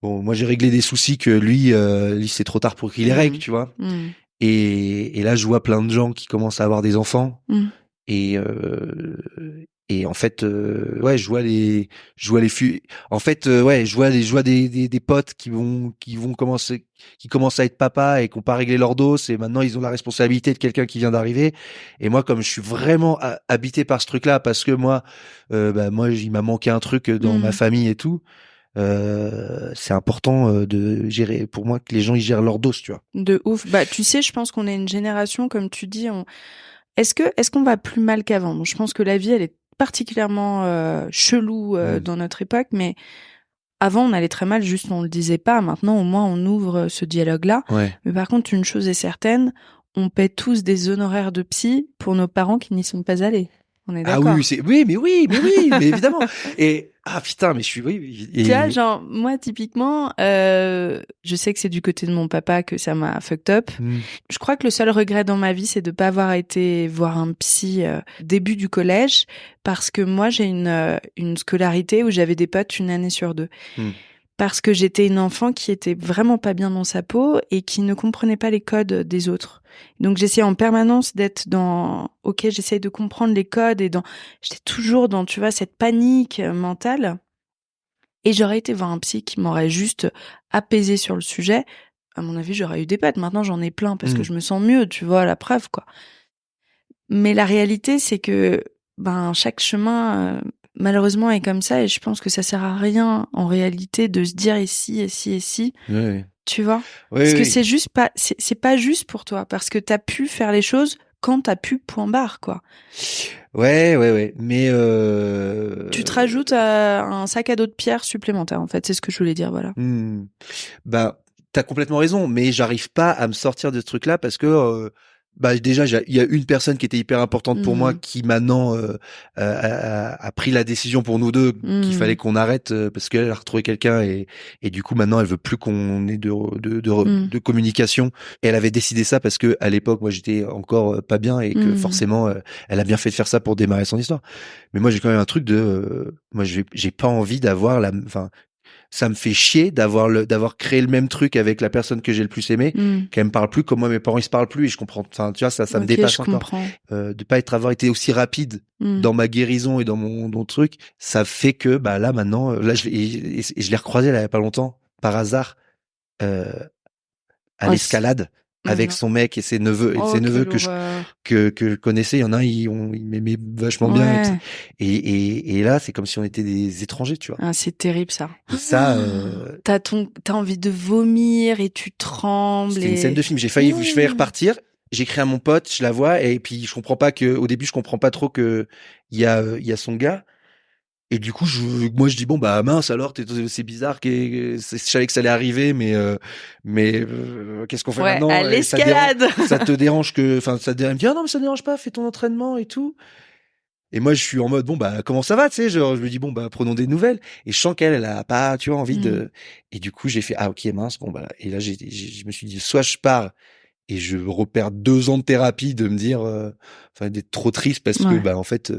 bon, moi j'ai réglé des soucis que lui c'est trop tard pour qu'il les règle, Mm, tu vois. mm, Et là, je vois plein de gens qui commencent à avoir des enfants mm. et et en fait, ouais, je vois en fait, ouais, je vois des potes qui commencent à être papa et qui ont pas réglé leur dos et maintenant ils ont la responsabilité de quelqu'un qui vient d'arriver. Et moi, comme je suis vraiment habité par ce truc-là, parce que moi, il m'a manqué un truc dans ma Mm. famille et tout. C'est important de gérer pour moi que les gens ils gèrent leur dos, tu vois. De ouf. Bah, tu sais, je pense qu'on est une génération, comme tu dis, est-ce qu'on va plus mal qu'avant? Bon, je pense que la vie, elle est particulièrement chelou Mm. dans notre époque, mais avant, on allait très mal, juste on le disait pas. Maintenant, au moins, on ouvre ce dialogue-là. Ouais. Mais par contre, une chose est certaine, on paie tous des honoraires de psy pour nos parents qui n'y sont pas allés. On est Ah oui, d'accord? mais évidemment. Et ah putain, mais je suis oui Tu vois, et genre, moi, typiquement, je sais que c'est du côté de mon papa que ça m'a fucked up. hmm, Je crois que le seul regret dans ma vie, c'est de pas avoir été voir un psy début du collège, parce que moi, j'ai une scolarité où j'avais des potes une année sur deux. hmm. Parce que j'étais une enfant qui était vraiment pas bien dans sa peau et qui ne comprenait pas les codes des autres. Donc j'essayais en permanence d'être ok, j'essayais de comprendre les codes j'étais toujours dans, tu vois, cette panique mentale. Et j'aurais été voir un psy qui m'aurait juste apaisé sur le sujet. À mon avis, j'aurais eu des potes. Maintenant, j'en ai plein parce que Hmm. je me sens mieux, tu vois, la preuve, quoi. Mais la réalité, c'est que, chaque chemin, malheureusement, est comme ça et je pense que ça sert à rien, en réalité, de se dire ici, et si, et si. Ouais, Tu vois? ouais, Parce que ouais. c'est pas juste pour toi, parce que t'as pu faire les choses quand t'as pu, point barre, quoi. Ouais. Mais Tu te rajoutes un sac à dos de pierre supplémentaire, en fait. C'est ce que je voulais dire, voilà. hmm. Bah, t'as complètement raison, mais j'arrive pas à me sortir de ce truc-là parce que déjà il y a une personne qui était hyper importante pour moi Mmh. qui maintenant a pris la décision pour nous deux qu'il Mmh. fallait qu'on arrête parce qu'elle a retrouvé quelqu'un et du coup maintenant elle veut plus qu'on ait Mmh. de communication. Et elle avait décidé ça parce que à l'époque moi j'étais encore pas bien et que Mmh. forcément elle a bien fait de faire ça pour démarrer son histoire. Mais moi j'ai quand même un truc de moi j'ai pas envie d'avoir enfin ça me fait chier d'avoir créé le même truc avec la personne que j'ai le plus aimé, qu'elle me parle plus comme moi mes parents ils se parlent plus et je comprends. Enfin, tu vois, ça me dépasse encore. De pas avoir été aussi rapide dans ma guérison et dans mon truc, ça fait que là maintenant, là je l'ai recroisé là il y a pas longtemps par hasard à l'escalade. Avec son mec et ses neveux que je connaissais, il y en a un ils m'aimaient vachement bien et là c'est comme si on était des étrangers, tu vois. Ah, c'est terrible ça. Et ça t'as envie de vomir et tu trembles. C'était une scène de film, je failli repartir. J'écris à mon pote, je la vois et puis au début je comprends pas trop que il y a son gars. Et du coup, moi, je dis bon mince alors, c'est bizarre je savais que ça allait arriver, mais qu'est-ce qu'on fait maintenant? À l'escalade. Ça te dérange elle me dit ah non mais ça te dérange pas, fais ton entraînement et tout. Et moi, je suis en mode comment ça va, tu sais, genre je me dis prenons des nouvelles. Et je sens qu'elle a pas, tu vois, envie de. Et du coup, j'ai fait ah ok mince et là je me suis dit soit je pars. Et je repère 2 ans de thérapie de me dire, d'être trop triste parce que, en fait,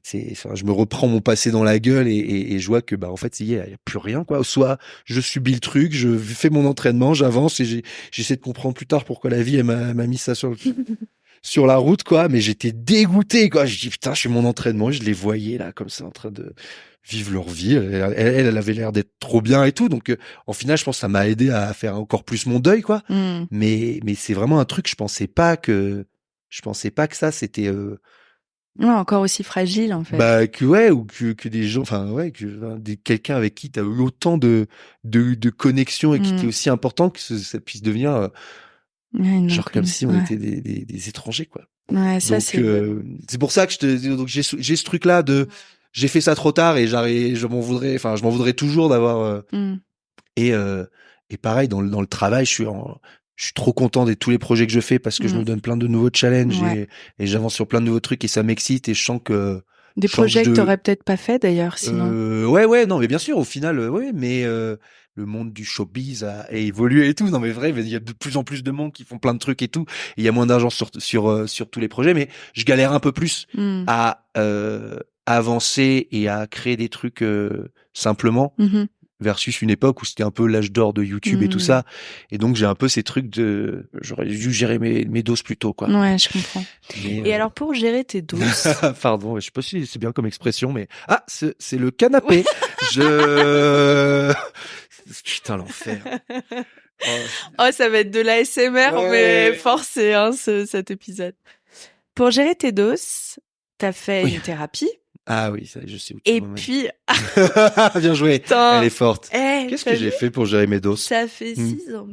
je me reprends mon passé dans la gueule et je vois que, en fait, il y a plus rien, quoi. Soit je subis le truc, je fais mon entraînement, j'avance et j'essaie de comprendre plus tard pourquoi la vie, elle m'a mis ça sur la route, quoi. Mais j'étais dégoûté, quoi. Je dis, putain, je fais mon entraînement, je les voyais, là, comme ça, en train de vivre leur vie. Elle avait l'air d'être trop bien et tout. Donc, en final, je pense que ça m'a aidé à faire encore plus mon deuil, quoi. Mais c'est vraiment un truc, je pensais pas que ça, c'était, encore aussi fragile, en fait. ou que des gens, quelqu'un avec qui t'as eu autant de connexions et qui était aussi important que ça puisse devenir, genre comme si on était des étrangers, quoi. Ouais, ça, donc, c'est pour ça que j'ai ce truc-là j'ai fait ça trop tard et je m'en voudrais toujours d'avoir et pareil dans le travail, je suis trop content de tous les projets que je fais parce que je me donne plein de nouveaux challenges et j'avance sur plein de nouveaux trucs et ça m'excite et je sens que des projets que t'aurais peut-être pas fait d'ailleurs sinon. Non mais bien sûr au final mais le monde du showbiz a évolué et tout. Non mais vrai, il y a de plus en plus de monde qui font plein de trucs et tout. Il y a moins d'argent sur tous les projets, mais je galère un peu plus à avancer et à créer des trucs simplement versus une époque où c'était un peu l'âge d'or de YouTube et tout ça. Et donc j'ai un peu ces trucs j'aurais dû gérer mes doses plus tôt, quoi. Ouais, je comprends. Et alors pour gérer tes doses, pardon, je sais pas si c'est bien comme expression, mais c'est le canapé. Putain, l'enfer. Ça va être de l'ASMR, mais forcé, cet épisode. Pour gérer tes doses, t'as fait une thérapie. Ah oui, ça, je sais où tu et puis... Bien joué. Putain. Elle est forte. Qu'est-ce que j'ai fait pour gérer mes doses? Ça fait 6 ans.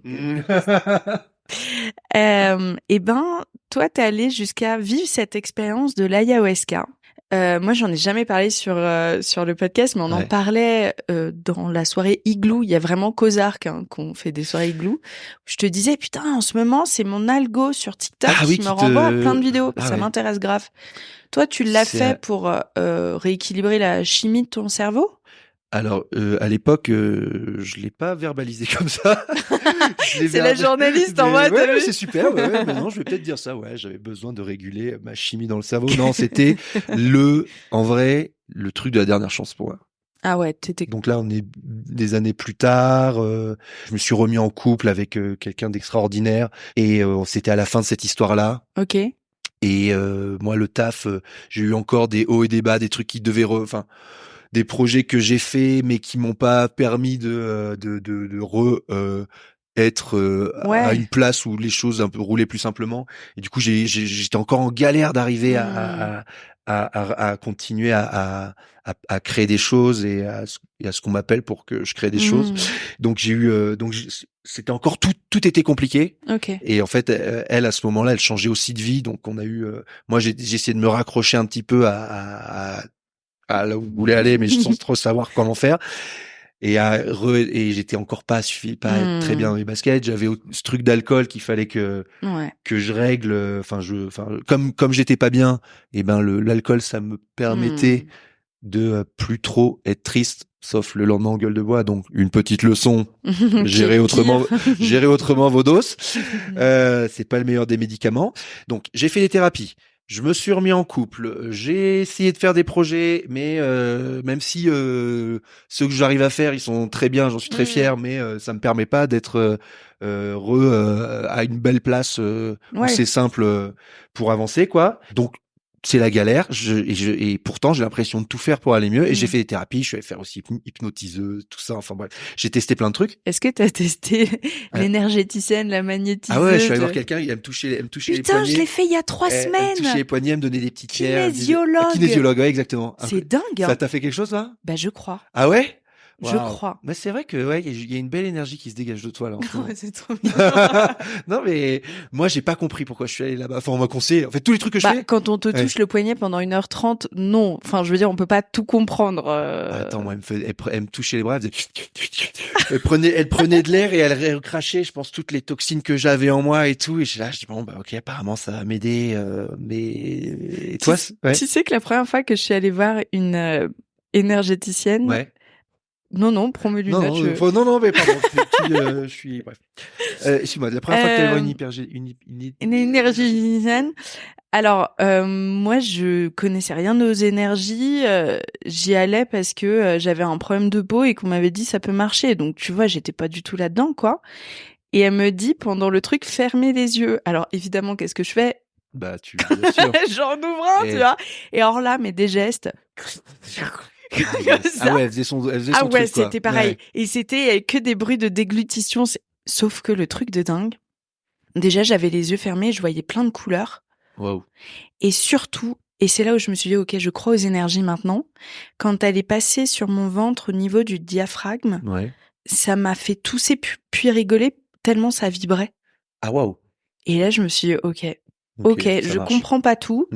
Toi, t'es allé jusqu'à vivre cette expérience de l'ayahuasca. Moi, j'en ai jamais parlé sur le podcast, mais on en parlait dans la soirée Igloo. Il y a vraiment Kozark qu'on fait des soirées Igloo. Je te disais, putain, en ce moment, c'est mon algo sur TikTok qui me renvoie à plein de vidéos. Ça m'intéresse grave. Toi, tu l'as fait pour rééquilibrer la chimie de ton cerveau? Alors, à l'époque, je l'ai pas verbalisé comme ça. C'est la journaliste en mode. Ouais, c'est super. Ouais, mais non, je vais peut-être dire ça. Ouais, j'avais besoin de réguler ma chimie dans le cerveau. Non, c'était en vrai, le truc de la dernière chance pour moi. Ah ouais, Donc là, on est des années plus tard. Je me suis remis en couple avec quelqu'un d'extraordinaire et c'était à la fin de cette histoire-là. Ok. Et moi, le taf, j'ai eu encore des hauts et des bas, des trucs qui devaient, des projets que j'ai faits mais qui m'ont pas permis être à une place où les choses un peu roulaient plus simplement. Et du coup, j'étais encore en galère d'arriver à continuer à créer des choses et à ce qu'on m'appelle pour que je crée des choses. Donc c'était encore tout était compliqué. Okay. Et en fait, elle à ce moment-là, elle changeait aussi de vie. Donc on a eu, moi j'ai essayé de me raccrocher un petit peu à là où je voulais aller, mais sans trop savoir comment faire. Et j'étais encore pas très bien dans les baskets. J'avais ce truc d'alcool qu'il fallait que je règle. Comme j'étais pas bien, et l'alcool ça me permettait de plus trop être triste, sauf le lendemain en gueule de bois. Donc une petite leçon, gérer autrement vos doses. C'est pas le meilleur des médicaments. Donc j'ai fait des thérapies. Je me suis remis en couple. J'ai essayé de faire des projets, mais même si ceux que j'arrive à faire, ils sont très bien, j'en suis très fier, mais ça me permet pas d'être à une belle place assez simple pour avancer, quoi. Donc c'est la galère. Et pourtant j'ai l'impression de tout faire pour aller mieux. Et j'ai fait des thérapies. Je suis allé faire aussi hypnotiseuse, tout ça. Enfin bref, j'ai testé plein de trucs. Est-ce que t'as testé l'énergéticienne, la magnétiseuse? Ah ouais, je suis allé voir quelqu'un. Il me toucher les poignets. Putain, je l'ai fait il y a 3 semaines. Elle me touchait les poignets, elle me donnait des petites pierres. Kinésiologue. Kinésiologue, ouais, exactement. C'est dingue. Hein. Ça t'a fait quelque chose là? Bah je crois. Ah ouais? Je crois. Mais c'est vrai que ouais, il y a une belle énergie qui se dégage de toi là. C'est trop bien. Non mais moi j'ai pas compris pourquoi je suis allé là-bas. Enfin on m'a conseillé. En fait tous les trucs que je fais. Quand on te touche le poignet pendant 1h30, non. Enfin je veux dire on peut pas tout comprendre. Attends moi elle me touchait les bras, elle prenait de l'air et elle crachait je pense toutes les toxines que j'avais en moi et tout et je dis bon bah ok apparemment ça va m'aider mais et toi tu sais que la première fois que je suis allée voir une énergéticienne. Ouais. Non, promets-lui non, mais pardon, je suis bref. Excuse-moi, la première fois que tu allais voir une énergéticienne. Alors, moi, je connaissais rien aux énergies. J'y allais parce que j'avais un problème de peau et qu'on m'avait dit ça peut marcher. Donc, tu vois, j'étais pas du tout là-dedans, quoi. Et elle me dit pendant le truc, fermez les yeux. Alors, évidemment, qu'est-ce que je fais? Bah, bien sûr. J'en ouvre un, tu vois. Et alors là, mais des gestes. Ah ouais, elle faisait son truc, quoi. C'était pareil. Ouais. Et c'était que des bruits de déglutition. Sauf que le truc de dingue, déjà, j'avais les yeux fermés, je voyais plein de couleurs. Wow. Et surtout, et c'est là où je me suis dit, ok, je crois aux énergies maintenant, quand elle est passée sur mon ventre au niveau du diaphragme, ça m'a fait tousser puis rigoler tellement ça vibrait. Ah waouh. Et là, je me suis dit, ok, je comprends pas tout,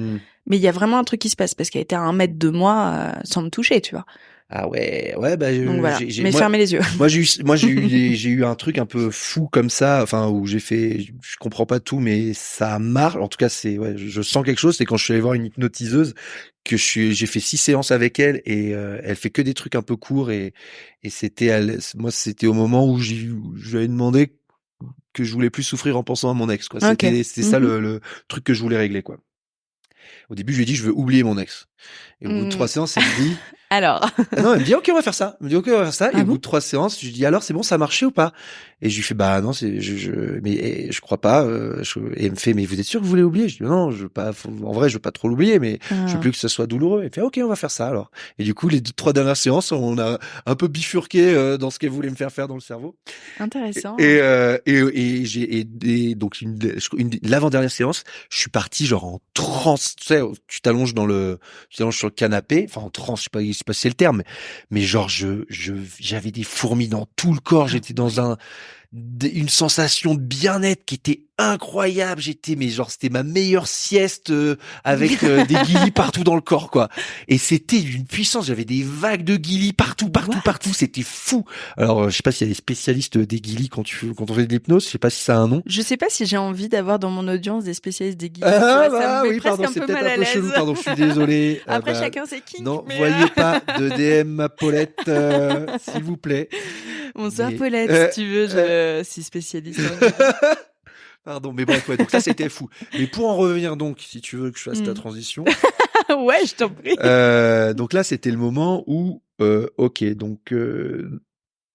mais il y a vraiment un truc qui se passe parce qu'elle était à 1 mètre de moi sans me toucher, tu vois. Ah ouais, bah donc voilà. Mais fermez les yeux. Moi j'ai eu un truc un peu fou comme ça, enfin où je comprends pas tout, mais ça marche. En tout cas, je sens quelque chose. C'est quand je suis allé voir une hypnotiseuse que j'ai fait 6 séances avec elle et elle fait que des trucs un peu courts et c'était au moment où j'avais demandé que je voulais plus souffrir en pensant à mon ex, quoi. C'était ça le truc que je voulais régler, quoi. Au début, je lui ai dit, je veux oublier mon ex. Et au bout de 3 séances, elle me dit... Alors. Non, elle me dit, ok, on va faire ça. Elle me dit, ok, on va faire ça. Ah et au bout de 3 séances, je lui dis, alors, c'est bon, ça a marché ou pas? Et je lui fais, bah, non, mais je crois pas. Et elle me fait, mais vous êtes sûr que vous voulez oublier? Je dis, non, je veux pas, en vrai, je veux pas trop l'oublier, mais je veux plus que ça soit douloureux. Elle fait, ok, on va faire ça, alors. Et du coup, les 3 dernières séances, on a un peu bifurqué dans ce qu'elle voulait me faire faire dans le cerveau. Intéressant. Et donc, l'avant-dernière séance, je suis parti, genre, en transe. Tu sais, tu t'allonges sur le canapé, enfin, en transe, je sais pas si c'est le terme, mais genre, j'avais des fourmis dans tout le corps, j'étais dans une sensation de bien-être qui était incroyable. C'était ma meilleure sieste avec des guilis partout dans le corps, quoi. Et c'était d'une puissance. J'avais des vagues de guilis partout. C'était fou. Alors, je sais pas s'il y a des spécialistes des guilis quand on fait de l'hypnose. Je sais pas si ça a un nom. Je sais pas si j'ai envie d'avoir dans mon audience des spécialistes des guilis. Oui, pardon, c'est peut-être un peu chelou. Pardon, je suis désolé. Après, chacun ses kinks. N'envoyez pas de DM à Paulette, s'il vous plaît. Bonsoir Paulette, si tu veux, je suis spécialiste. Pardon, mais bref, donc ça c'était fou. Mais pour en revenir donc, si tu veux que je fasse ta transition. Ouais, je t'en prie. Donc là, c'était le moment où,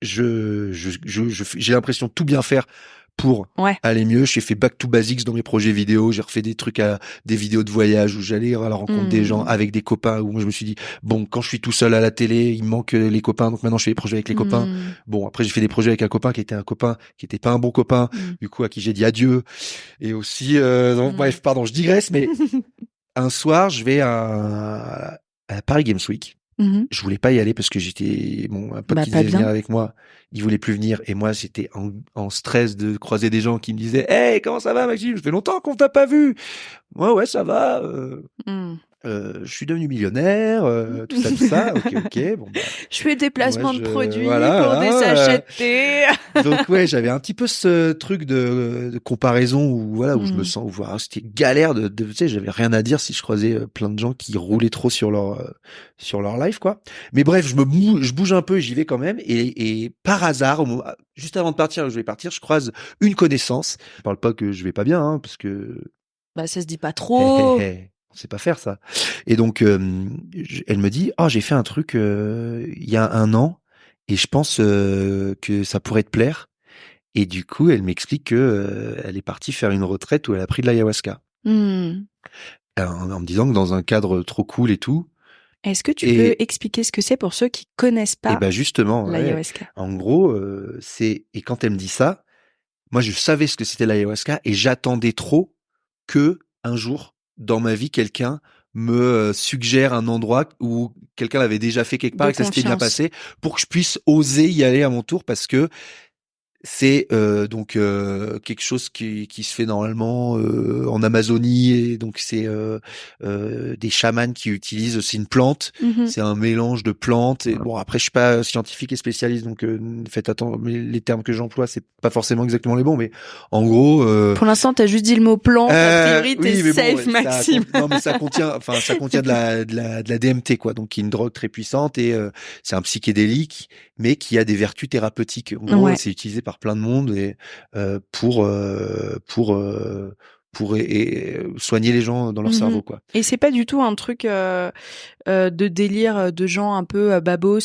j'ai l'impression de tout bien faire pour aller mieux. J'ai fait back to basics dans mes projets vidéo. J'ai refait des trucs des vidéos de voyage où j'allais à la rencontre des gens avec des copains où moi je me suis dit, bon, quand je suis tout seul à la télé, il me manque les copains. Donc maintenant je fais des projets avec les copains. Bon, après j'ai fait des projets avec un copain qui était pas un bon copain. Du coup, à qui j'ai dit adieu. Et aussi, donc bref, pardon, je digresse, mais un soir, je vais à Paris Games Week. Je voulais pas y aller parce que un pote qui devait venir avec moi, il voulait plus venir et moi j'étais en stress de croiser des gens qui me disaient, hey, comment ça va Maxime? Ça fait longtemps qu'on t'a pas vu. Ouais, ça va. Je suis devenu millionnaire, tout ça. Ok. Bon, bah, je fais des placements de produits pour des sachets de thé. Donc j'avais un petit peu ce truc de comparaison où je me sens c'était galère tu sais, j'avais rien à dire si je croisais plein de gens qui roulaient trop sur leur life, quoi. Mais bref, je bouge un peu et j'y vais quand même et par hasard juste avant de partir, je croise une connaissance. Je parle pas que je vais pas bien parce que ça se dit pas trop. on sait pas faire ça. Et donc, elle me dit, oh, j'ai fait un truc il y a 1 an et je pense que ça pourrait te plaire. Et du coup, elle m'explique que elle est partie faire une retraite où elle a pris de l'ayahuasca. Mmh. En me disant que dans un cadre trop cool et tout. Est-ce que tu peux expliquer ce que c'est pour ceux qui connaissent pas ben justement, l'ayahuasca? En gros, et quand elle me dit ça, moi je savais ce que c'était l'ayahuasca et j'attendais trop que un jour dans ma vie quelqu'un me suggère un endroit où quelqu'un l'avait déjà fait quelque part et que ça s'était bien passé pour que je puisse oser y aller à mon tour parce que c'est donc quelque chose qui se fait normalement en Amazonie et donc c'est des chamans qui utilisent aussi une plante. C'est un mélange de plantes et bon après je suis pas scientifique et spécialiste donc faites attention, mais les termes que j'emploie c'est pas forcément exactement les bons, mais en gros pour l'instant t'as juste dit le mot plante, a priori t'es oui, safe bon, Maxime. Non mais ça contient de la DMT quoi, donc qui est une drogue très puissante et c'est un psychédélique mais qui a des vertus thérapeutiques. En gros, c'est utilisé par plein de monde et pour soigner les gens dans leur cerveau quoi. Et c'est pas du tout un truc de délire de gens un peu babos,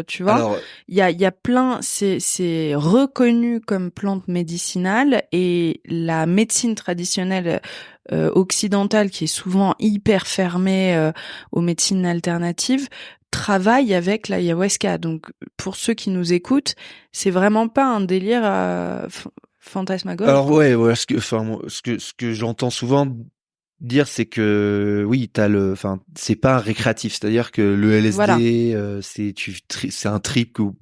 tu vois. Alors, il y a plein, c'est reconnu comme plante médicinale et la médecine traditionnelle occidentale qui est souvent hyper fermée aux médecines alternatives travaille avec l'ayahuasca. Donc pour ceux qui nous écoutent, c'est vraiment pas un délire fantasmagorique. Alors ce que j'entends souvent dire c'est que oui c'est pas un récréatif, c'est-à-dire que le LSD c'est un trip où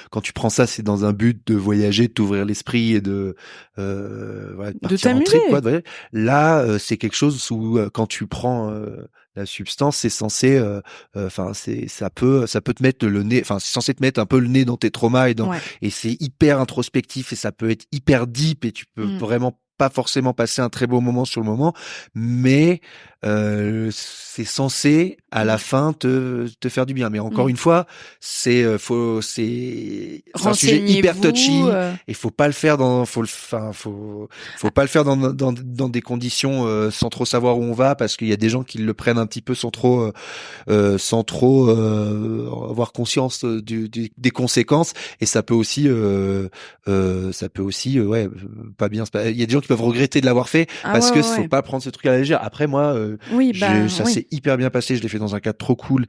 quand tu prends ça c'est dans un but de voyager, de t'ouvrir l'esprit et de partir en trip quoi. Là c'est quelque chose où quand tu prends la substance c'est censé ça peut te mettre le nez, c'est censé te mettre un peu le nez dans tes traumas et c'est hyper introspectif et ça peut être hyper deep et tu peux vraiment pas forcément passer un très beau moment sur le moment, mais c'est censé à la fin te faire du bien. Mais encore une fois, c'est un sujet hyper touchy et faut pas le faire faut pas le faire dans des conditions sans trop savoir où on va parce qu'il y a des gens qui le prennent un petit peu sans trop avoir conscience des conséquences et ça peut aussi pas bien. Il y a des gens qui peuvent regretter de l'avoir fait parce que faut pas prendre ce truc à la légère. Après moi, ça s'est hyper bien passé. Je l'ai fait dans un cadre trop cool.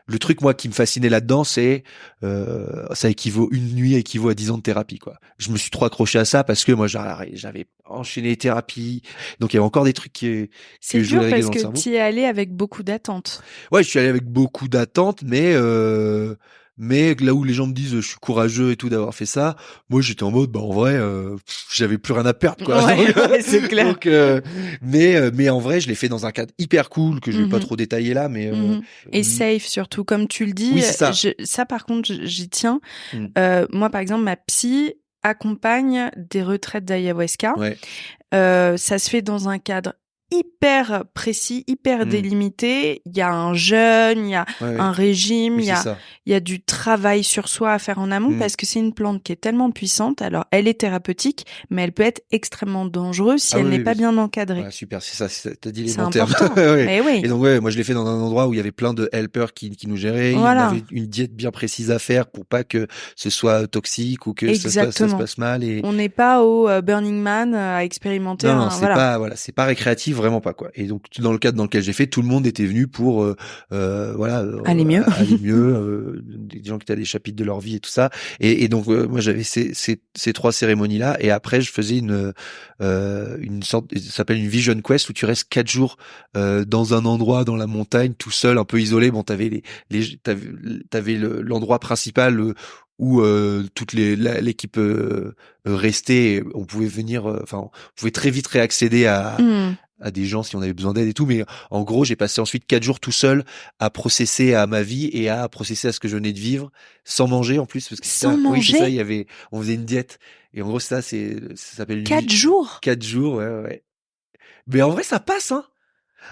Le truc moi qui me fascinait là-dedans, c'est une nuit équivaut à 10 ans de thérapie quoi. Je me suis trop accroché à ça parce que moi j'avais enchaîné les thérapies, donc il y avait encore des trucs que c'est je dur voulais régler parce dans le que cerveau. tu y es allé avec beaucoup d'attentes. Ouais, je suis allé avec beaucoup d'attentes, mais là où les gens me disent je suis courageux et tout d'avoir fait ça, moi j'étais en mode en vrai j'avais plus rien à perdre quoi. Ouais, c'est clair. Donc mais en vrai je l'ai fait dans un cadre hyper cool que je vais pas trop détailler là mais et safe surtout comme tu le dis. Oui, c'est ça. Ça par contre j'y tiens. Moi par exemple ma psy accompagne des retraites d'ayahuasca. Ça se fait dans un cadre hyper précis, hyper délimité. Il y a un jeûne, il y a un régime, il y a du travail sur soi à faire en amont parce que c'est une plante qui est tellement puissante. Alors, elle est thérapeutique, mais elle peut être extrêmement dangereuse si elle n'est pas bien encadrée. Ouais, super, c'est ça, t'as dit les bons termes. Mais oui. Et donc, moi, je l'ai fait dans un endroit où il y avait plein de helpers qui nous géraient. Voilà. Il y avait une diète bien précise à faire pour pas que ce soit toxique ou que ça se passe mal. Et... On n'est pas au Burning Man à expérimenter. Non, c'est pas récréatif, vraiment pas quoi. Et donc dans le cadre dans lequel j'ai fait, tout le monde était venu pour aller mieux, des gens qui étaient à des chapitres de leur vie et tout ça. Et donc moi j'avais ces 3 cérémonies là. Et après je faisais une sorte, ça s'appelle une Vision Quest où tu restes 4 jours dans un endroit dans la montagne tout seul, un peu isolé. Bon, t'avais l'endroit principal où toute l'équipe restait, on pouvait venir, on pouvait très vite réaccéder à des gens si on avait besoin d'aide et tout, mais en gros j'ai passé ensuite 4 jours tout seul à processer à ma vie et à processer à ce que je venais de vivre sans manger en plus parce que manger. Oui, c'est ça, on faisait une diète et en gros ça s'appelle 4 jours. 4 jours, ouais. Mais en vrai ça passe hein.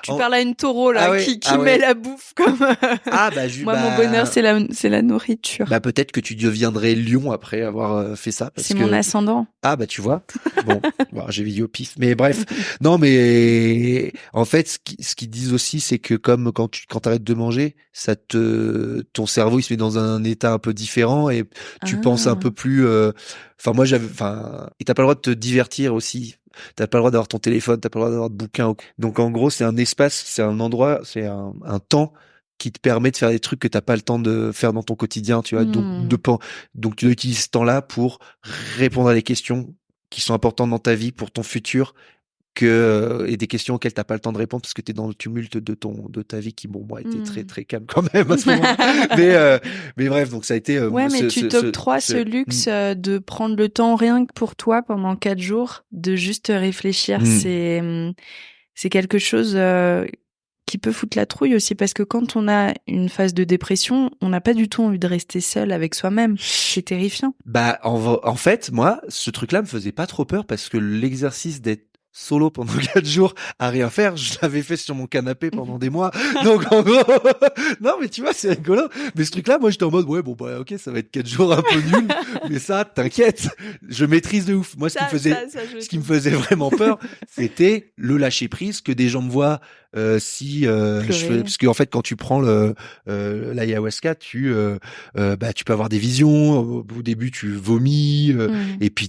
Tu parles à une taureau là qui met ouais. la bouffe comme. Moi, mon bonheur, c'est la nourriture. Bah peut-être que tu deviendrais lion après avoir fait ça. C'est mon ascendant. Ah bah tu vois. Bon, j'ai vidéo pif. Mais bref, non mais en fait, ce qu'ils disent aussi, c'est que comme quand t'arrêtes de manger, ton cerveau il se met dans un état un peu différent et tu penses un peu plus. Et t'as pas le droit de te divertir aussi. T'as pas le droit d'avoir ton téléphone, t'as pas le droit d'avoir de bouquins. Donc en gros, c'est un espace, c'est un endroit, c'est un temps qui te permet de faire des trucs que t'as pas le temps de faire dans ton quotidien, tu vois. Donc tu dois utiliser ce temps-là pour répondre à des questions qui sont importantes dans ta vie pour ton futur et des questions auxquelles t'as pas le temps de répondre parce que t'es dans le tumulte de ta vie qui était très très calme quand même à ce moment-là. mais bref, donc ça a été mais tu t'octroies ce luxe de prendre le temps rien que pour toi pendant 4 jours de juste réfléchir. C'est quelque chose qui peut foutre la trouille aussi parce que quand on a une phase de dépression, on n'a pas du tout envie de rester seul avec soi-même. C'est terrifiant. Bah en fait, moi, ce truc-là me faisait pas trop peur parce que l'exercice d'être solo pendant 4 jours à rien faire, je l'avais fait sur mon canapé pendant des mois. Donc en gros, non mais tu vois, c'est rigolo. Mais ce truc-là, moi j'étais en mode ok, ça va être 4 jours un peu nuls, mais ça, t'inquiète, je maîtrise de ouf. Moi ce qui me faisait vraiment peur, c'était le lâcher prise, que des gens me voient parce que en fait quand tu prends l'ayahuasca, tu peux avoir des visions. Au début tu vomis et puis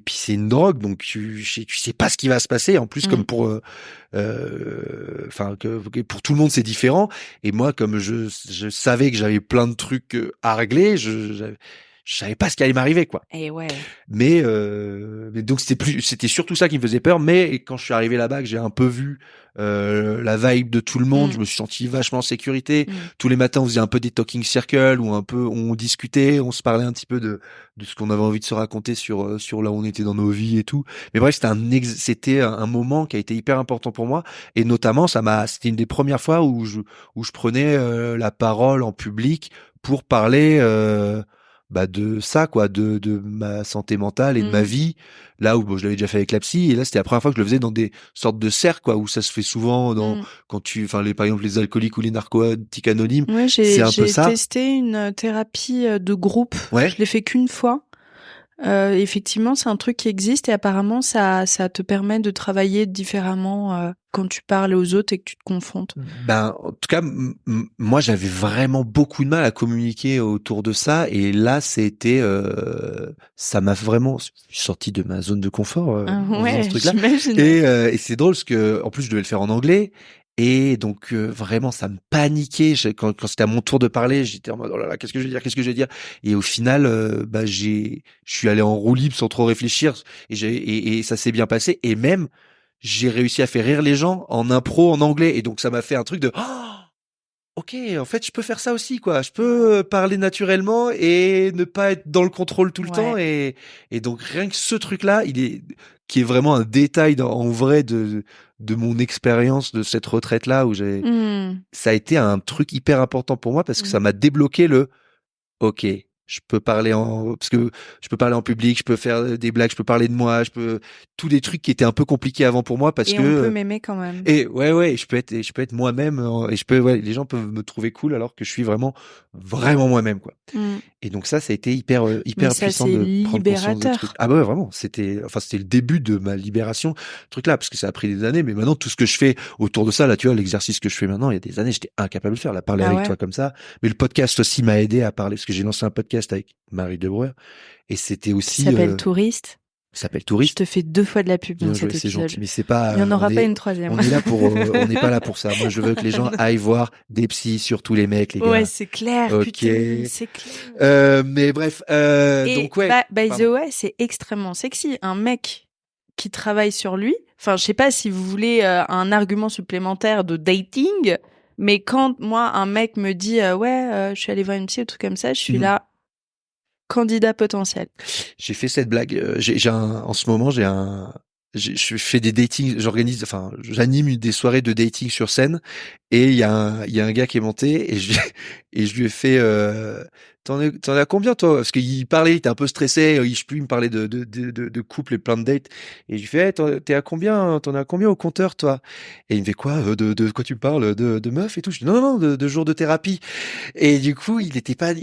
c'est une drogue, donc tu sais pas ce qui va se passer. En plus comme pour pour tout le monde c'est différent. Et moi comme je savais que j'avais plein de trucs à régler, je savais pas ce qui allait m'arriver quoi. Et ouais. Mais donc c'était surtout ça qui me faisait peur. Mais quand je suis arrivé là-bas, que j'ai un peu vu la vibe de tout le monde, je me suis senti vachement en sécurité. Tous les matins, on faisait un peu des talking circles où on discutait, on se parlait un petit peu de ce qu'on avait envie de se raconter sur là où on était dans nos vies et tout. Mais bref, c'était un moment qui a été hyper important pour moi et notamment c'était une des premières fois où je prenais la parole en public pour parler de ça quoi, de ma santé mentale et de ma vie, là où je l'avais déjà fait avec la psy, et là c'était la première fois que je le faisais dans des sortes de cercles quoi, où ça se fait souvent quand par exemple les alcooliques ou les narcotiques anonymes. C'est un peu ça. J'ai testé une thérapie de groupe. Je l'ai fait qu'une fois. Effectivement, c'est un truc qui existe et apparemment ça te permet de travailler différemment quand tu parles aux autres et que tu te confrontes. En tout cas, moi j'avais vraiment beaucoup de mal à communiquer autour de ça et là c'était ça m'a vraiment sorti de ma zone de confort dans ce truc-là. Et c'est drôle parce que en plus je devais le faire en anglais. Et donc vraiment ça me paniquait quand c'était à mon tour de parler, j'étais en mode oh là là, qu'est-ce que je vais dire et au final je suis allé en roue libre sans trop réfléchir et ça s'est bien passé et même j'ai réussi à faire rire les gens en impro en anglais et donc ça m'a fait un truc de ok, en fait, je peux faire ça aussi, quoi. Je peux parler naturellement et ne pas être dans le contrôle tout le temps. Et donc, rien que ce truc-là, qui est vraiment un détail en vrai de mon expérience de cette retraite-là où ça a été un truc hyper important pour moi parce que ça m'a débloqué ok. Je peux parler parce que je peux parler en public, je peux faire des blagues, je peux parler de moi, tous des trucs qui étaient un peu compliqués avant pour moi parce et que on peut m'aimer quand même. Et je peux être moi-même et les gens peuvent me trouver cool alors que je suis vraiment moi-même quoi. Et donc ça a été hyper puissant de prendre conscience de trucs. Ah bah ouais, vraiment, c'était le début de ma libération truc là parce que ça a pris des années mais maintenant tout ce que je fais autour de ça là, tu vois, l'exercice que je fais maintenant, il y a des années, j'étais incapable de le faire, là parler avec toi comme ça, mais le podcast aussi m'a aidé à parler parce que j'ai lancé un podcast avec Marie Debreuer et c'était aussi ça s'appelle Touriste. Ça s'appelle Touriste. Je te fais 2 fois de la pub dans cet épisode. C'est gentil, mais c'est pas. Il y en aura pas une troisième. On est là pour. On n'est pas là pour ça. Moi, je veux que les gens aillent voir des psys, surtout les mecs, les gars. Ouais, c'est clair. Okay. Putain, c'est clair. Mais bref. Donc ouais. By the way, c'est extrêmement sexy. Un mec qui travaille sur lui. Enfin, je sais pas si vous voulez un argument supplémentaire de dating, mais quand moi un mec me dit je suis allé voir une psy ou truc comme ça, je suis là. Candidat potentiel. J'ai fait cette blague. En ce moment, je fais des datings. J'anime des soirées de dating sur scène Et il y a un gars qui est monté et je lui ai fait t'en es à combien toi? Parce qu'il parlait, il était un peu stressé, il me parlait de couple et plein de dates. Et je lui fais t'es à combien? T'en es à combien au compteur toi? Et il me fait quoi? De quoi tu parles? De meuf et tout? Je dis non, de jours de thérapie. Et du coup, il était pas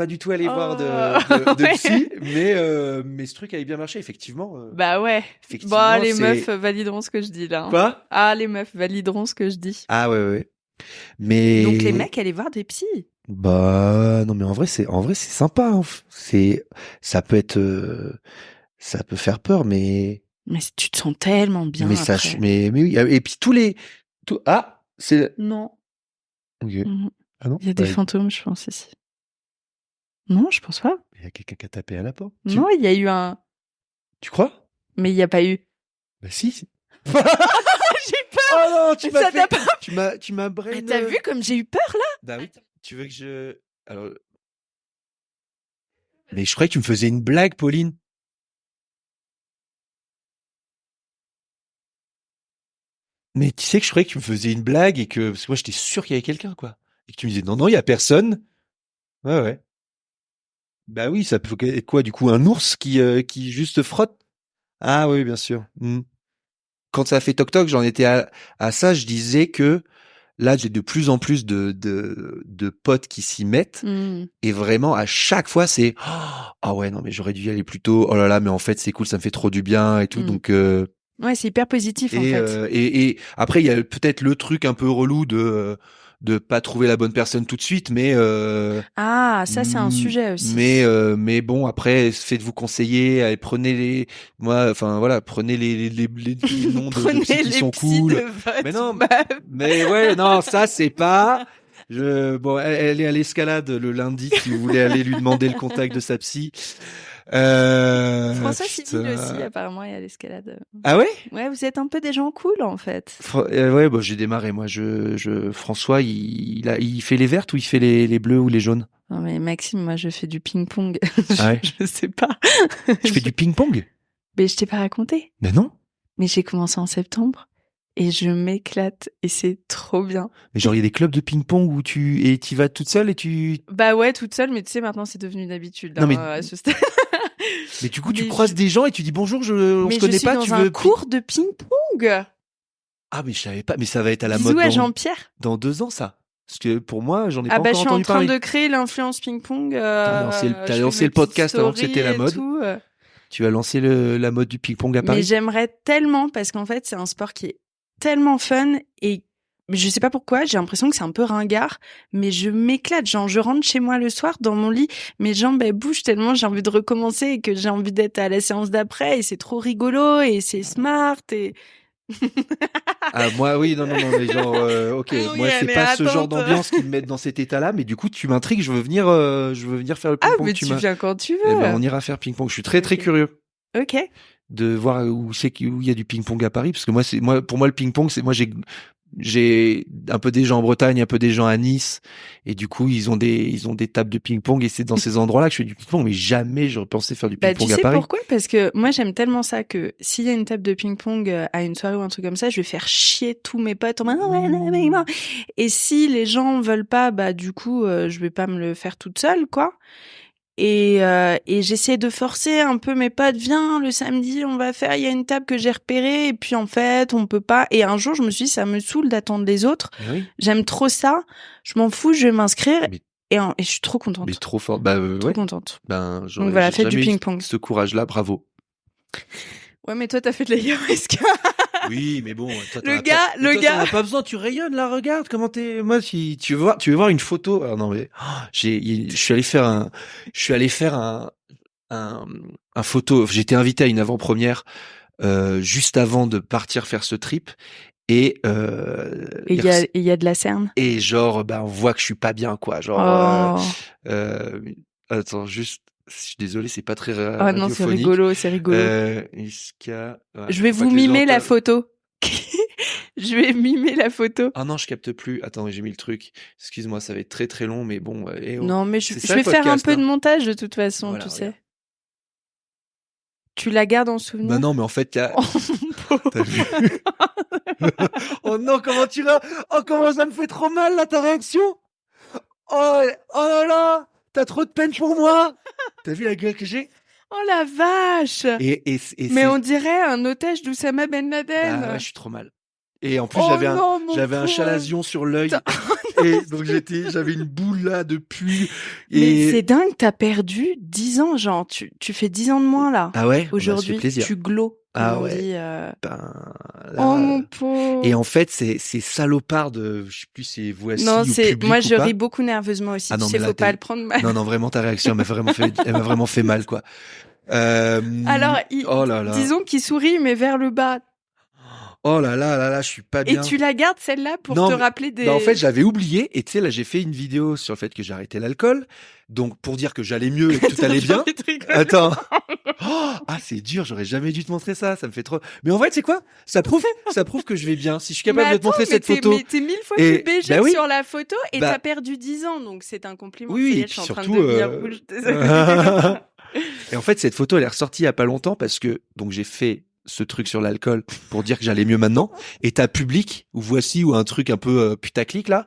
du tout allé voir de ouais. psy, mais ce truc avait bien marché effectivement. Bah ouais. Effectivement, Bon, les c'est meufs valideront ce que je dis là. Hein. quoi? Ah, les meufs valideront ce que je dis. Ah ouais. Mais Donc les mecs allaient voir des psys. bah non mais en vrai c'est sympa hein. Ça peut être ça peut faire peur mais Mais tu te sens tellement bien après. mais oui et puis ah c'est Non. OK. Mhm. Ah non? Il y a des fantômes, je pense, ici. Non, je pense pas. Il y a quelqu'un qui a tapé à la porte. Non, il y a eu un... Tu crois? Mais il n'y a pas eu... Bah si. J'ai peur. Oh non, tu m'as Ça fait t'a pas... tu m'as brain. T'as vu comme j'ai eu peur là? Bah oui. Tu veux que je alors mais je croyais que tu me faisais une blague Pauline. Mais tu sais que je croyais que tu me faisais une blague et que parce que moi j'étais sûr qu'il y avait quelqu'un quoi. Et que tu me disais non, il y a personne. Ouais. Bah oui, ça peut être quoi du coup un ours qui juste frotte? Ah oui, bien sûr. Quand ça a fait toc toc, j'en étais à ça, je disais que là j'ai de plus en plus de potes qui s'y mettent et vraiment à chaque fois c'est ah ouais non mais j'aurais dû y aller plus tôt. Oh là là mais en fait c'est cool, ça me fait trop du bien et tout donc ouais, c'est hyper positif en fait. Et après il y a peut-être le truc un peu relou de pas trouver la bonne personne tout de suite mais Ah, ça c'est un sujet aussi. mais bon après faites-vous conseiller, allez, prenez les noms de psy qui sont cool. Mais non, mais ouais non ça c'est pas bon elle est à l'Escalade le lundi si vous voulez aller lui demander le contact de sa psy. François Civil aussi, apparemment, il y a l'escalade. Ah ouais? Ouais, vous êtes un peu des gens cool, en fait. Ouais, j'ai démarré, moi, François, il fait les vertes ou il fait les bleus ou les jaunes? Non, mais Maxime, moi, je fais du ping-pong. Ah ouais? Je sais pas. Tu fais du ping-pong? Mais je t'ai pas raconté. Mais non. Mais j'ai commencé en septembre et je m'éclate et c'est trop bien. Mais genre, il y a des clubs de ping-pong où t'y vas toute seule et tu... Bah ouais, toute seule, mais tu sais, maintenant, c'est devenu une habitude, Non, mais... à ce stade. Mais du coup, tu croises des gens et tu dis bonjour, on se connaît pas, tu veux... Mais je suis dans un cours de ping-pong. Ah, mais je savais pas, mais ça va être à la Bisous mode à Jean-Pierre. dans 2 ans, ça. Parce que pour moi, j'en ai pas pas encore entendu parler. Je suis en train de créer l'influence ping-pong. T'as lancé le podcast avant que c'était la mode. Tu vas lancer la mode du ping-pong à Paris. Mais j'aimerais tellement, parce qu'en fait, c'est un sport qui est tellement fun et je sais pas pourquoi, j'ai l'impression que c'est un peu ringard, mais je m'éclate. Genre, je rentre chez moi le soir dans mon lit, mes jambes elles bougent tellement, j'ai envie de recommencer et que j'ai envie d'être à la séance d'après et c'est trop rigolo et c'est smart et... Ah moi oui non mais genre ok moi c'est pas ce genre d'ambiance qui me met dans cet état-là mais du coup tu m'intrigues je veux venir faire le ping-pong. Ah mais tu viens quand tu veux. Eh ben, on ira faire ping-pong, je suis très curieux. Ok. De voir où il y a du ping-pong à Paris parce que pour moi le ping-pong c'est j'ai un peu des gens en Bretagne, un peu des gens à Nice, et du coup ils ont des tables de ping-pong et c'est dans ces endroits-là que je fais du ping-pong, mais jamais j'aurais pensé faire du ping-pong à Paris. Tu sais pourquoi? Parce que moi j'aime tellement ça que s'il y a une table de ping-pong à une soirée ou un truc comme ça, je vais faire chier tous mes potes en mode et si les gens veulent pas, bah du coup je vais pas me le faire toute seule quoi. Et j'essaie de forcer un peu mes potes, viens le samedi on va faire, il y a une table que j'ai repérée et puis en fait on peut pas. Et un jour je me suis dit ça me saoule d'attendre les autres, j'aime trop ça, je m'en fous, je vais m'inscrire et je suis trop contente. Mais trop fort, trop contente. Ben donc voilà, faites du ping-pong. Ce courage là, bravo. Ouais mais toi t'as fait de l'ayahuasca. Oui, mais bon, toi, le gars, t'en as pas besoin, tu rayonnes là, regarde comment t'es. Moi, si tu veux voir une photo. Ah non mais je suis allé faire un photo. J'étais invité à une avant-première juste avant de partir faire ce trip et il y a de la cerne. Et genre on voit que je suis pas bien quoi, genre attends juste. Je suis désolé, c'est pas très radiophonique. Ah non, c'est rigolo. Je vais vous mimer la photo. Je vais mimer la photo. Ah non, je capte plus. Attends, j'ai mis le truc. Excuse-moi, ça va être très très long, mais bon. Non, mais je vais faire un peu de montage de toute façon, voilà, tu sais. Tu la gardes en souvenir? Bah non, mais en fait, Oh, t'as vu? Oh non, comment ça me fait trop mal, là, ta réaction? Oh là là! T'as trop de peine pour moi! T'as vu la gueule que j'ai? oh la vache! Et Mais on dirait un otage d'Oussama Ben Laden. Bah ouais, je suis trop mal. Et en plus, Oh j'avais non, mon un pauvre. chalazion sur l'œil. Et donc, j'avais une boule là de pu. Mais c'est dingue, t'as perdu 10 ans, genre, tu fais 10 ans de moins, là. Ah ouais? Aujourd'hui, Ça fait plaisir. tu glows, comme Ah on ouais. dit. Ben, là, Oh, mon pauvre. Et en fait, c'est salopard de, je sais plus, c'est Voici Non, ou Public moi, ou je pas. ris beaucoup nerveusement aussi. Ah non, Tu sais, mais là, faut pas le prendre mal. Non, vraiment, ta réaction, elle m'a vraiment fait mal, quoi. Alors, oh là là. disons qu'il sourit, mais vers le bas. Oh là là, je suis pas bien. Et tu la gardes, celle-là, pour te rappeler des... Bah en fait, j'avais oublié, et tu sais, là, j'ai fait une vidéo sur le fait que j'ai arrêté l'alcool, donc pour dire que j'allais mieux et que tout allait bien. Attends. Oh, c'est dur, j'aurais jamais dû te montrer ça, ça me fait trop... Mais en vrai, tu sais quoi? Ça prouve que je vais bien. Si je suis capable de te montrer cette photo... Mais t'es 1000 fois plus BG bah oui. sur la photo, et t'as perdu 10 ans, donc c'est un compliment. Oui, et puis je suis en train surtout, de devenir rouge, désolée. Et en fait, cette photo, elle est ressortie il y a pas longtemps parce que, donc j'ai fait ce truc sur l'alcool pour dire que j'allais mieux maintenant. Et t'as Public, ou Voici, ou un truc un peu putaclic là,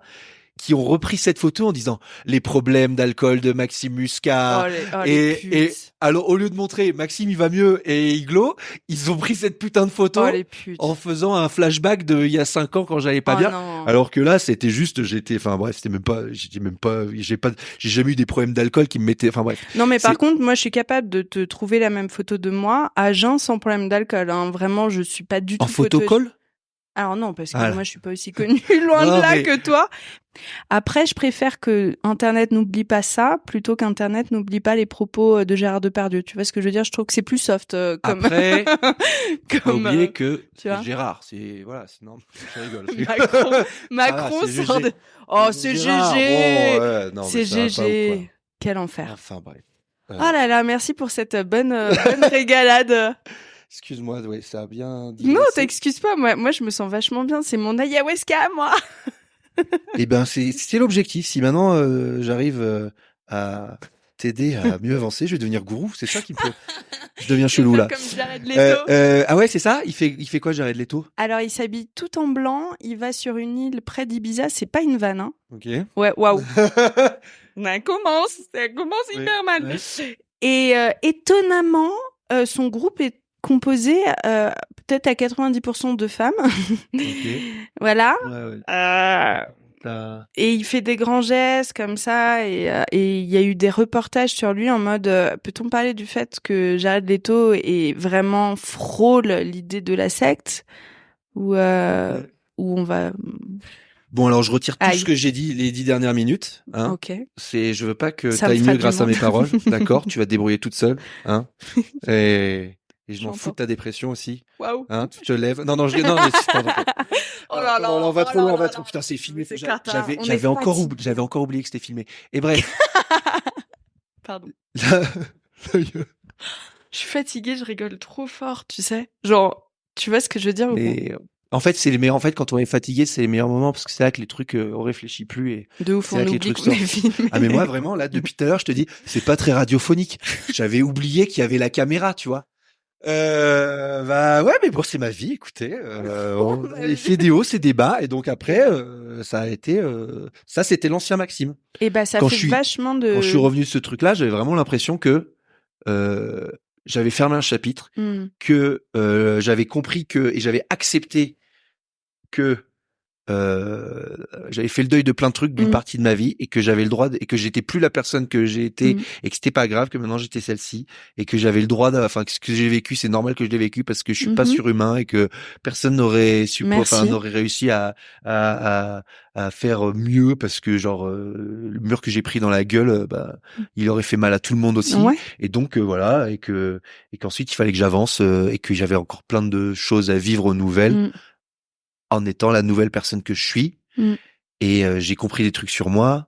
qui ont repris cette photo en disant les problèmes d'alcool de Maxime Muscat. Et alors, au lieu de montrer Maxime il va mieux et il glow, ils ont pris cette putain de photo en faisant un flashback de il y a 5 ans quand j'allais pas bien. Non. Alors que là, c'était juste, enfin bref, j'ai jamais eu des problèmes d'alcool qui me mettaient, enfin bref. Non, mais par contre, moi, je suis capable de te trouver la même photo de moi à jeun sans problème d'alcool, hein. Vraiment, je suis pas du tout en photocall. Alors non, parce que moi je suis pas aussi connue loin de là que toi. Après, je préfère que Internet n'oublie pas ça plutôt qu'Internet n'oublie pas les propos de Gérard Depardieu. Tu vois ce que je veux dire? Je trouve que c'est plus soft comme. Après, comme oublier que tu vois Gérard, c'est voilà, non, je rigole. Macron sort de. Oh, c'est GG. C'est GG. Quel enfer. Enfin bref. Oh là là, merci pour cette bonne régalade. Excuse-moi, ouais, ça a bien dit. Non, t'excuses pas. Moi, je me sens vachement bien. C'est mon ayahuasca, moi. Eh ben, c'est l'objectif. Si maintenant j'arrive à t'aider à mieux avancer, je vais devenir gourou. C'est ça qui me fait. Je deviens chelou là. Comme Jared Leto. Ah ouais, c'est ça. Il fait quoi, Jared Leto? Alors, il s'habille tout en blanc. Il va sur une île près d'Ibiza. C'est pas une vanne, hein. Ok. Ouais, waouh. Ça commence hyper mal. Ouais. Et étonnamment, son groupe est composé peut-être à 90% de femmes. Okay. Voilà. Ouais. Et il fait des grands gestes comme ça, et il y a eu des reportages sur lui en mode peut-on parler du fait que Jared Leto est vraiment frôle l'idée de la secte, ou on va... Bon, alors je retire tout ce que j'ai dit les 10 dernières minutes. Hein. Ok. Je veux pas que t'ailles mieux grâce à mes paroles. D'accord, tu vas te débrouiller toute seule. Hein. Et je m'en fous de ta dépression aussi. Waouh. Hein, tu te lèves. Non, mais pardon. Oh là là. On va trop loin, on va trop. Putain, c'est filmé. J'avais encore oublié que c'était filmé. Et bref. Pardon. Je suis fatiguée, je rigole trop fort, tu sais. Genre, tu vois ce que je veux dire ou pas? En fait, c'est les meilleurs. En fait, quand on est fatigué, c'est les meilleurs moments parce que c'est là que les trucs, on réfléchit plus et. De ouf, on oublie qu'on est filmé. Ah mais moi vraiment là, depuis tout à l'heure, je te dis, c'est pas très radiophonique. J'avais oublié qu'il y avait la caméra, tu vois. Bah ouais, mais bon, c'est ma vie. Écoutez, c'est des hauts, c'est des bas, et donc après, ça a été, ça c'était l'ancien Maxime. Et bah ça fait vachement de. Quand je suis revenu de ce truc-là, j'avais vraiment l'impression que. J'avais fermé un chapitre, que j'avais compris que et j'avais accepté que j'avais fait le deuil de plein de trucs d'une partie de ma vie et que j'avais le droit et que j'étais plus la personne que j'ai été et que c'était pas grave, que maintenant j'étais celle-ci et que j'avais le droit enfin ce que j'ai vécu, c'est normal que je l'ai vécu parce que je suis pas surhumain et que personne n'aurait n'aurait réussi à faire mieux parce que genre le mur que j'ai pris dans la gueule, il aurait fait mal à tout le monde aussi. Et donc voilà, et qu'ensuite il fallait que j'avance et que j'avais encore plein de choses à vivre nouvelles. En étant la nouvelle personne que je suis. Et j'ai compris des trucs sur moi.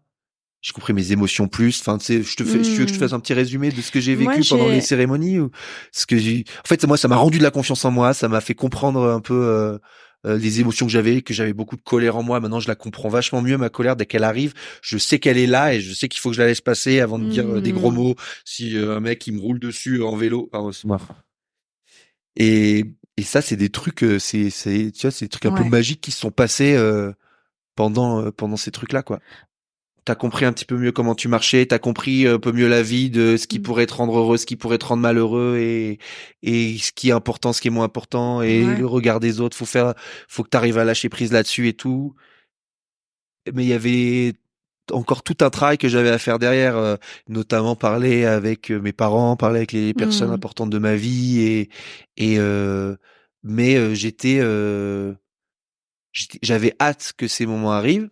J'ai compris mes émotions plus. Enfin, tu sais, tu veux que je te fasse un petit résumé de ce que j'ai vécu pendant les cérémonies ou ce que en fait, moi, ça m'a rendu de la confiance en moi. Ça m'a fait comprendre un peu les émotions que j'avais beaucoup de colère en moi. Maintenant, je la comprends vachement mieux, ma colère. Dès qu'elle arrive, je sais qu'elle est là et je sais qu'il faut que je la laisse passer avant de dire des gros mots. Si un mec, il me roule dessus en vélo, pardon, c'est moi. Et ça, c'est des trucs, tu vois, c'est des trucs un peu magiques qui se sont passés pendant ces trucs-là, quoi. T'as compris un petit peu mieux comment tu marchais, t'as compris un peu mieux la vie, de ce qui pourrait te rendre heureux, ce qui pourrait te rendre malheureux, et ce qui est important, ce qui est moins important, et le regard des autres. Faut que t'arrives à lâcher prise là-dessus et tout. Mais il y avait encore tout un travail que j'avais à faire derrière, notamment parler avec mes parents, parler avec les personnes importantes de ma vie, mais j'avais hâte que ces moments arrivent.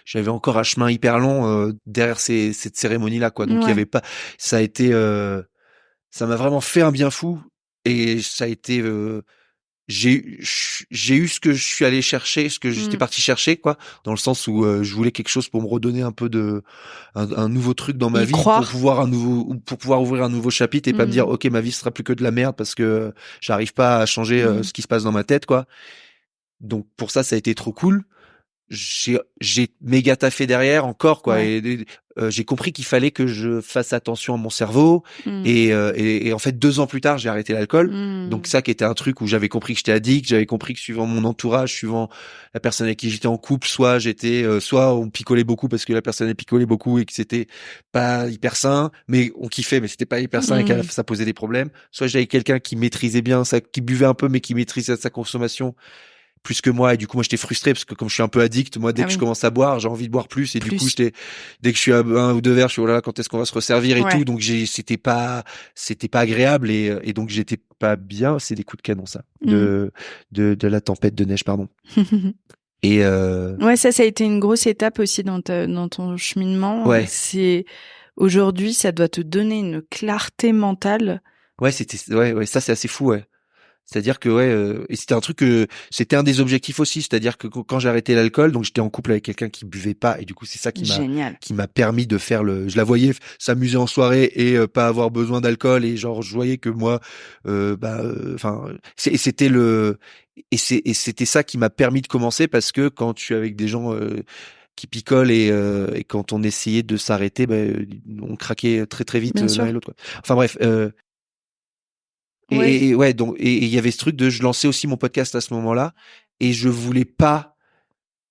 J'avais encore un chemin hyper long derrière cette cérémonie-là, quoi. Donc il y avait pas, ça a été, ça m'a vraiment fait un bien fou, et ça a été, j'ai eu ce que je suis allé chercher, ce que j'étais parti chercher, quoi, dans le sens où je voulais quelque chose pour me redonner un peu un nouveau truc dans ma vie, pour pouvoir ouvrir un nouveau chapitre, et pas me dire ok, ma vie sera plus que de la merde parce que j'arrive pas à changer ce qui se passe dans ma tête, quoi. Donc pour ça a été trop cool. J'ai méga taffé derrière encore, quoi, et j'ai compris qu'il fallait que je fasse attention à mon cerveau, et en fait 2 ans plus tard j'ai arrêté l'alcool. Donc ça qui était un truc où j'avais compris que j'étais addict, j'avais compris que suivant mon entourage, suivant la personne avec qui j'étais en couple, soit on picolait beaucoup parce que la personne elle picolait beaucoup et que c'était pas hyper sain, mais on kiffait mais c'était pas hyper sain et que ça posait des problèmes, soit j'avais quelqu'un qui maîtrisait bien ça, qui buvait un peu mais qui maîtrisait sa consommation plus que moi, et du coup moi j'étais frustré parce que comme je suis un peu addict, moi dès que je commence à boire j'ai envie de boire plus, et du coup dès que je suis à 1 ou 2 verres je suis oh là là, quand est-ce qu'on va se resservir et tout, donc c'était pas agréable, et donc j'étais pas bien. C'est des coups de canon ça, de la tempête de neige, pardon. Et ça a été une grosse étape aussi dans ton cheminement. C'est aujourd'hui ça doit te donner une clarté mentale. Ça c'est assez fou, c'est-à-dire que et c'était un truc que c'était un des objectifs aussi, c'est-à-dire que quand j'ai arrêté l'alcool, donc j'étais en couple avec quelqu'un qui buvait pas, et du coup c'est ça qui m'a permis de faire je la voyais s'amuser en soirée et pas avoir besoin d'alcool, et genre je voyais que moi c'était c'était ça qui m'a permis de commencer, parce que quand tu es avec des gens qui picolent, et quand on essayait de s'arrêter, on craquait très très vite l'un et l'autre, quoi. Enfin bref, donc il y avait ce truc de je lançais aussi mon podcast à ce moment-là, et je voulais pas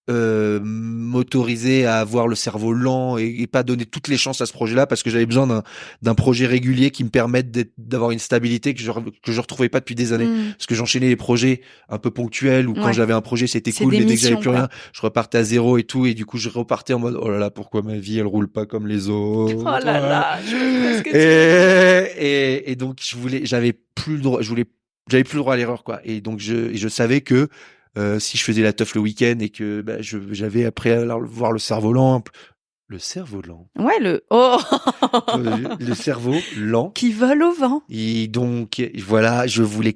m'autoriser à avoir le cerveau lent, et pas donner toutes les chances à ce projet-là, parce que j'avais besoin d'un projet régulier qui me permette d'avoir une stabilité que je retrouvais pas depuis des années, parce que j'enchaînais les projets un peu ponctuels, ou quand j'avais un projet c'était cool, mais dès que j'avais plus rien je repartais à zéro et tout, et du coup je repartais en mode oh là là, pourquoi ma vie elle roule pas comme les autres, oh là là, et donc j'avais plus le droit, j'avais plus le droit à l'erreur, quoi. Et donc je savais que si je faisais la teuf le week-end, et que j'avais après à voir le cerveau-lent, le cerveau-lent. Le cerveau lent qui vole au vent. Et donc voilà, je voulais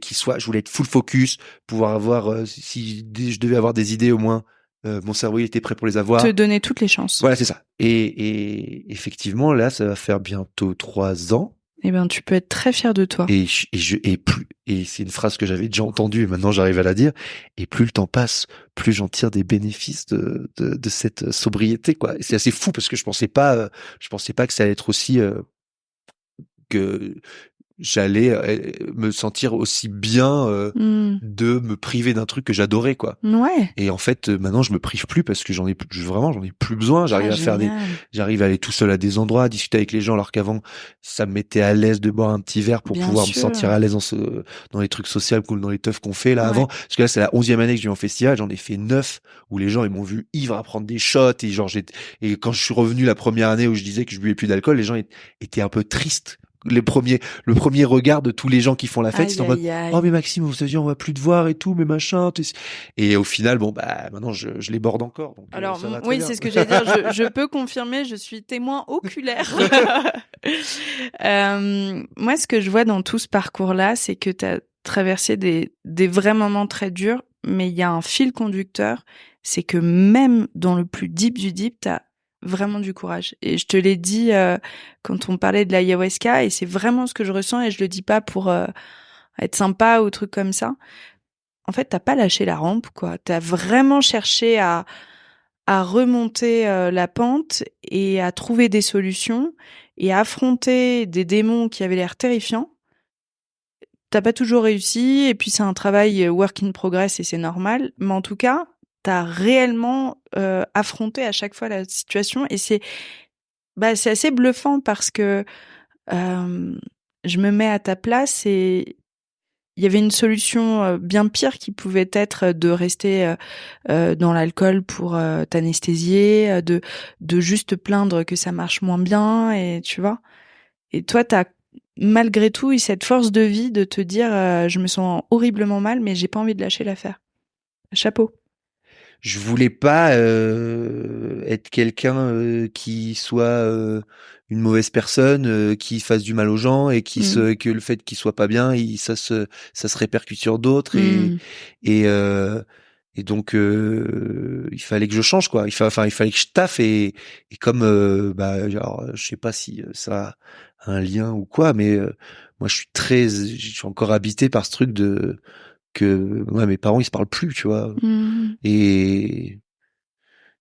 être full focus, pouvoir avoir si je devais avoir des idées, au moins mon cerveau il était prêt pour les avoir. Te donner toutes les chances. Voilà, c'est ça. Et effectivement là, ça va faire bientôt 3 ans. Eh ben, tu peux être très fier de toi. Et c'est une phrase que j'avais déjà entendue, et maintenant j'arrive à la dire. Et plus le temps passe, plus j'en tire des bénéfices de cette sobriété, quoi. Et c'est assez fou, parce que je pensais pas que ça allait être aussi que j'allais me sentir aussi bien de me priver d'un truc que j'adorais, quoi. Et en fait maintenant je me prive plus, parce que j'en ai plus besoin. J'arrive j'arrive à aller tout seul à des endroits, à discuter avec les gens, alors qu'avant ça me mettait à l'aise de boire un petit verre pour pouvoir me sentir à l'aise dans les trucs sociaux, ou dans les teufs qu'on fait là avant, parce que là c'est la 11e année que je vais en festival, j'en ai fait 9 où les gens ils m'ont vu ivre à prendre des shots, et genre et quand je suis revenu la première année où je disais que je buvais plus d'alcool, les gens étaient un peu tristes. Le premier regard de tous les gens qui font la fête, c'est en mode oh mais Maxime, on s'est dit on va plus te voir et tout, mais machin, et au final maintenant je les borde encore, donc alors ça va oui, bien. c'est ce que j'allais dire. Je peux confirmer, je suis témoin oculaire. Moi ce que je vois dans tout ce parcours là, c'est que tu as traversé des vrais moments très durs, mais il y a un fil conducteur, c'est que même dans le plus deep du deep, t'as vraiment du courage. Et je te l'ai dit quand on parlait de l'ayahuasca, et c'est vraiment ce que je ressens, et je le dis pas pour être sympa ou truc comme ça. En fait, t'as pas lâché la rampe, quoi. T'as vraiment cherché à remonter la pente, et à trouver des solutions, et à affronter des démons qui avaient l'air terrifiants. t'as pas toujours réussi, et puis c'est un travail work in progress et c'est normal. Mais en tout cas, t'as réellement affronté à chaque fois la situation, et c'est assez bluffant parce que je me mets à ta place, et il y avait une solution bien pire qui pouvait être de rester dans l'alcool pour t'anesthésier, de juste te plaindre que ça marche moins bien, et tu vois. Et toi, t'as malgré tout eu cette force de vie de te dire je me sens horriblement mal, mais j'ai pas envie de lâcher l'affaire. Chapeau. Je voulais pas être quelqu'un qui soit une mauvaise personne, qui fasse du mal aux gens et que le fait qu'il soit pas bien, ça se répercute sur d'autres et euh, et donc il fallait que je change quoi. Il fallait que je taffe et comme genre, je sais pas si ça a un lien ou quoi, mais moi je suis encore habité par ce truc de que mes parents ils se parlent plus, tu vois. Et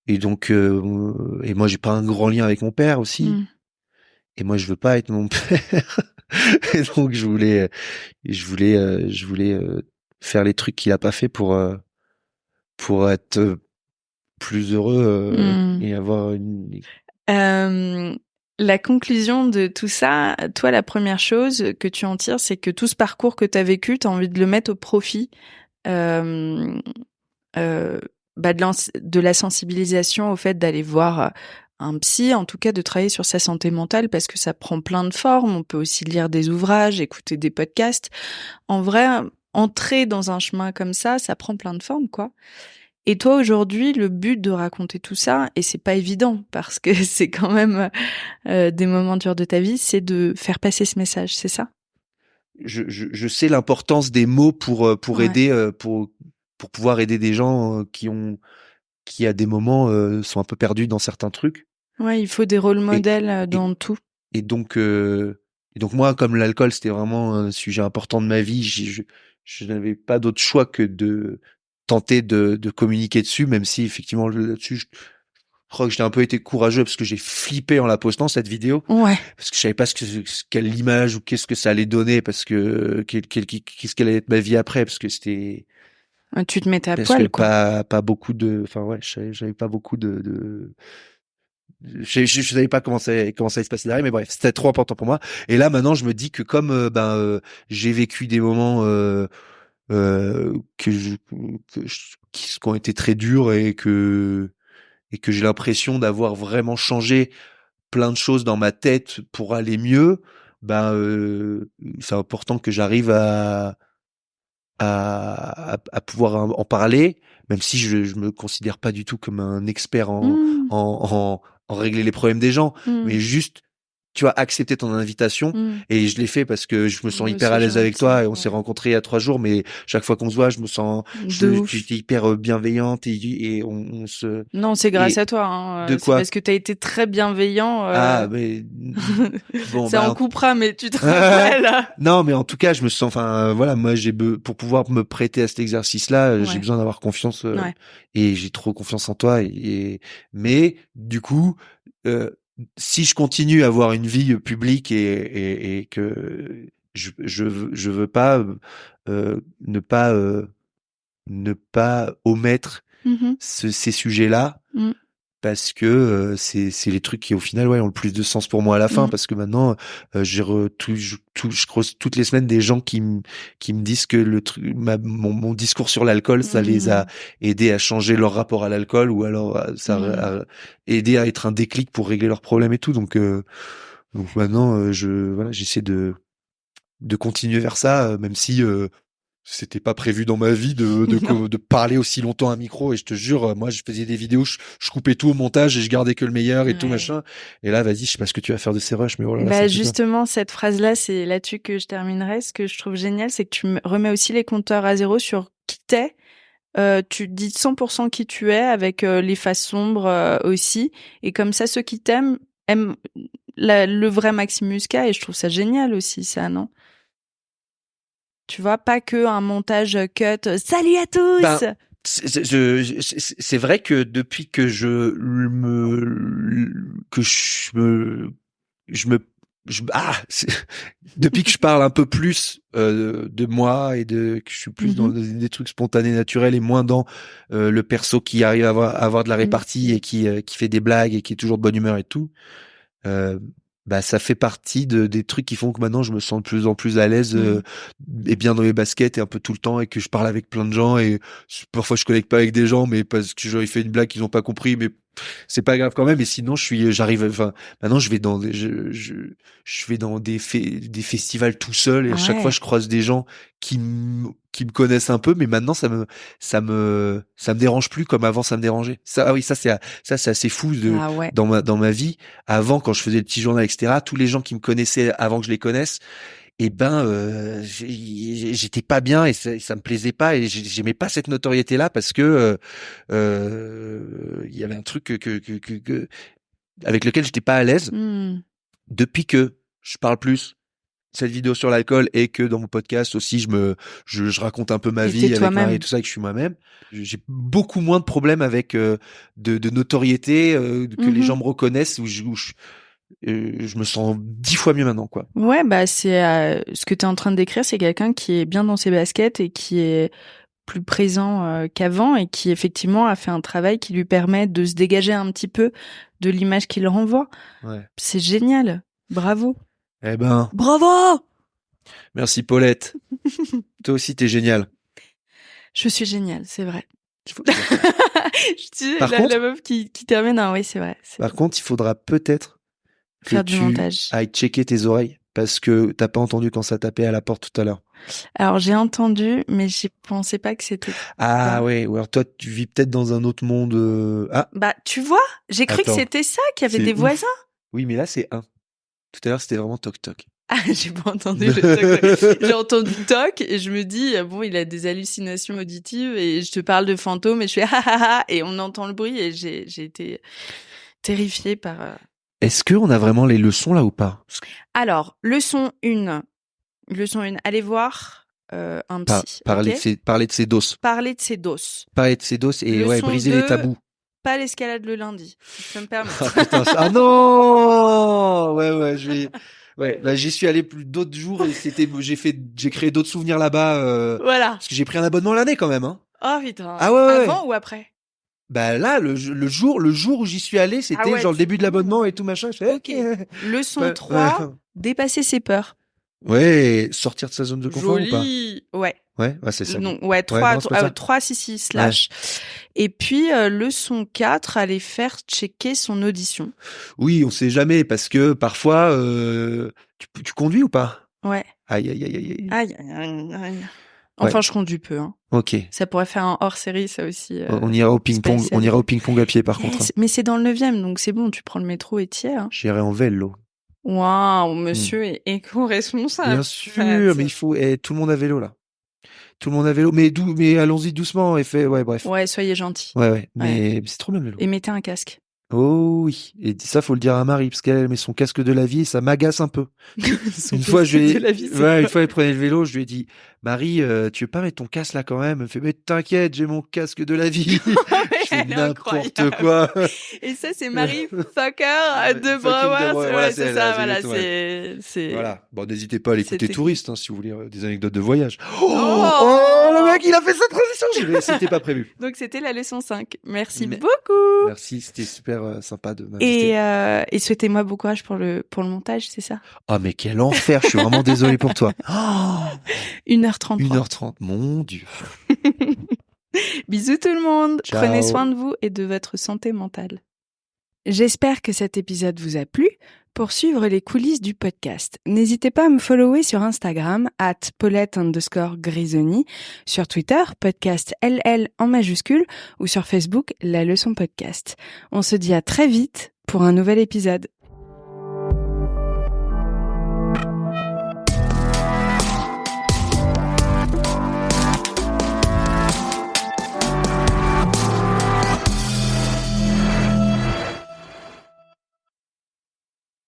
et donc et moi j'ai pas un grand lien avec mon père aussi. Et moi je veux pas être mon père. Et donc je voulais faire les trucs qu'il a pas fait pour être plus heureux et avoir une La conclusion de tout ça, toi, la première chose que tu en tires, c'est que tout ce parcours que tu as vécu, tu as envie de le mettre au profit euh, euh, de la sensibilisation au fait d'aller voir un psy, en tout cas de travailler sur sa santé mentale, parce que ça prend plein de formes. On peut aussi lire des ouvrages, écouter des podcasts. En vrai, entrer dans un chemin comme ça prend plein de formes, quoi. Et toi, aujourd'hui, le but de raconter tout ça, et c'est pas évident parce que c'est quand même des moments durs de ta vie, c'est de faire passer ce message, c'est ça? je sais l'importance des mots pour Ouais. aider pour pouvoir aider des gens qui à des moments sont un peu perdus dans certains trucs Ouais, il faut des rôles et modèles et dans tout. et donc moi comme l'alcool c'était vraiment un sujet important de ma vie, je n'avais pas d'autre choix que de tenter de communiquer dessus, même si effectivement là-dessus je crois que j'ai un peu été courageux parce que j'ai flippé en la postant cette vidéo Ouais. parce que je savais pas quelle image ou qu'est-ce que ça allait donner parce que qu'est-ce qu'elle allait être ma vie après Tu te mettais à parce que poil, quoi. pas beaucoup de enfin ouais j'avais pas beaucoup je savais pas comment ça allait se passer derrière, mais bref, c'était trop important pour moi. Et là, maintenant, je me dis que comme j'ai vécu des moments que qui ont été très durs et que j'ai l'impression d'avoir vraiment changé plein de choses dans ma tête pour aller mieux, c'est important que j'arrive à pouvoir en parler, même si je me considère pas du tout comme un expert Mmh. en régler les problèmes des gens, Mmh. mais juste, tu vois, accepter ton invitation. Mmh. Et je l'ai fait parce que je me sens Moi hyper à aussi, j'ai l'aise envie avec de ça. toi et on s'est Ouais. rencontrés il y a 3 jours, mais chaque fois qu'on se voit, De tu ouf. es hyper bienveillante et on se, Non, c'est grâce et à toi, hein. de C'est quoi? parce que t'as été très bienveillant. Ah, mais, bon, Ça en bah, coupera, mais tu te rappelles. non, mais en tout cas, je me sens, enfin, voilà, moi, pour pouvoir me prêter à cet exercice-là, j'ai Ouais. besoin d'avoir confiance, Ouais. et j'ai trop confiance en toi. Mais du coup, euh, si je continue à avoir une vie publique et que je veux pas ne pas omettre Mmh. ces sujets-là Mmh. parce que c'est les trucs qui au final ont le plus de sens pour moi à la fin Mmh. parce que maintenant je croise toutes les semaines des gens qui me disent que mon discours sur l'alcool ça les a Mmh. aidés à changer leur rapport à l'alcool ou alors Mmh. a aidé à être un déclic pour régler leurs problèmes et tout donc maintenant j'essaie de continuer vers ça même si c'était pas prévu dans ma vie Non. de parler aussi longtemps à un micro et je te jure moi je faisais des vidéos je coupais tout au montage et je gardais que le meilleur et tout Ouais. machin et là vas-y je sais pas ce que tu vas faire de ces rushs mais oh là là ça me fait peur. Justement, cette phrase-là, c'est là-dessus que je terminerai. Ce que je trouve génial, c'est que tu remets aussi les compteurs à zéro sur qui t'es. Tu dis 100% qui tu es avec les faces sombres aussi. Et comme ça, ceux qui t'aiment aiment le vrai Maximus K. Et je trouve ça génial aussi, ça, non? Tu vois, pas que un montage cut. Salut à Ben tous! c'est vrai que depuis que je me Depuis que je parle un peu plus de moi et que je suis plus dans des trucs spontanés, naturels et moins dans le perso qui arrive à avoir de la répartie et qui fait des blagues et qui est toujours de bonne humeur et tout, ça fait partie des trucs qui font que maintenant je me sens de plus en plus à l'aise et bien dans mes baskets et un peu tout le temps, et que je parle avec plein de gens, et parfois je connecte pas avec des gens, mais parce que j'aurais fait une blague qu'ils ont pas compris, mais c'est pas grave quand même. Et sinon maintenant je vais dans je vais dans des festivals tout seul, et à chaque fois je croise des gens qui me connaissent un peu, mais maintenant ça me dérange plus comme avant ça me dérangeait. Ça c'est assez fou dans ma vie. Avant, quand je faisais le petit journal, etc., tous les gens qui me connaissaient avant que je les connaisse, j'étais pas bien, et ça me plaisait pas, et j'aimais pas cette notoriété là, parce que il y avait un truc que avec lequel j'étais pas à l'aise. Depuis que je parle plus cette vidéo sur l'alcool, et que dans mon podcast aussi je raconte un peu ma vie avec Marie et tout ça, et que je suis moi-même, j'ai beaucoup moins de problèmes avec de notoriété, que les gens me reconnaissent, où je me sens 10 fois mieux maintenant, quoi. Ouais, c'est ce que tu es en train de décrire, c'est quelqu'un qui est bien dans ses baskets et qui est plus présent qu'avant, et qui effectivement a fait un travail qui lui permet de se dégager un petit peu de l'image qu'il renvoie. Ouais. C'est génial. Bravo. Bravo! Merci Paulette. Toi aussi t'es géniale. Je suis géniale, c'est vrai. Par contre, la meuf qui termine, oui, c'est vrai. Par contre, il faudra peut-être faire du montage. Aille checker tes oreilles, parce que t'as pas entendu quand ça tapait à la porte tout à l'heure. Alors j'ai entendu, mais je pensais pas que c'était. Ah ouais, ou alors toi tu vis peut-être dans un autre monde. Tu vois, j'ai cru que c'était ça, qu'il y avait des voisins. Oui, mais là c'est un. Tout à l'heure c'était vraiment toc toc. Ah, j'ai pas entendu le toc. J'ai entendu toc et je me dis bon, il a des hallucinations auditives, et je te parle de fantômes et je fais et on entend le bruit, et j'ai été terrifiée par. Est-ce que on a vraiment les leçons là ou pas? Alors, leçon 1, allez voir un psy. Parler de ses doses. Parler de ses doses. Parler de ses doses et briser les tabous. Pas l'escalade le lundi, si je peux me permettre. Ah putain, non. Ouais, je vais. Ouais, j'y suis allé d'autres jours, et j'ai créé d'autres souvenirs là-bas. Voilà. Parce que j'ai pris un abonnement l'année quand même, hein. Oh putain. Ah ouais. Avant ou après? Là, le jour où j'y suis allé, c'était genre le début de l'abonnement et tout machin. Ok. Leçon 3, dépasser ses peurs. Ouais, sortir de sa zone de confort. Joli. Ou pas? Ouais, c'est ça. Non, 3 si / Ouais. Et puis leçon 4, aller faire checker son audition. Oui, on sait jamais, parce que parfois tu conduis ou pas? Ouais. Aïe. Enfin, je conduis peu, hein. Ok. Ça pourrait faire un hors-série, ça aussi. On ira au ping-pong. On ira au ping-pong à pied, par contre. Mais c'est dans le 9e, donc c'est bon. Tu prends le métro et t'y es. Hein. J'irai en vélo. Waouh, monsieur est éco-responsable. Bien sûr, mais il faut. Tout le monde a vélo là. Tout le monde a vélo, mais allons-y doucement, bref. Ouais, soyez gentils. Ouais, mais c'est trop bien le vélo. Et mettez un casque. Oh oui, et ça faut le dire à Marie, parce qu'elle met son casque de la vie et ça m'agace un peu. Une fois elle prenait le vélo, je lui ai dit Marie, tu veux pas mettre ton casque là quand même? Elle me fait mais t'inquiète, j'ai mon casque de la vie. Je fais n'importe quoi. Et ça c'est Marie Fucker de Brouwer. Ouais, c'est ça, voilà, c'est. Voilà. Bon, n'hésitez pas à l'écouter Touriste, hein, si vous voulez des anecdotes de voyage. Oh, le mec, il a fait sa transition. C'était pas prévu. Donc c'était la leçon 5. Merci beaucoup. Merci, c'était super sympa de m'inviter. Et souhaitez-moi bon courage pour le montage, c'est ça? Ah, mais quel enfer, je suis vraiment désolé pour toi. 1h30. 1h30, mon Dieu. Bisous tout le monde. Ciao. Prenez soin de vous et de votre santé mentale. J'espère que cet épisode vous a plu. Pour suivre les coulisses du podcast, n'hésitez pas à me follower sur Instagram @Paulette_Grisoni, sur Twitter podcast LL en majuscule, ou sur Facebook La Leçon Podcast. On se dit à très vite pour un nouvel épisode.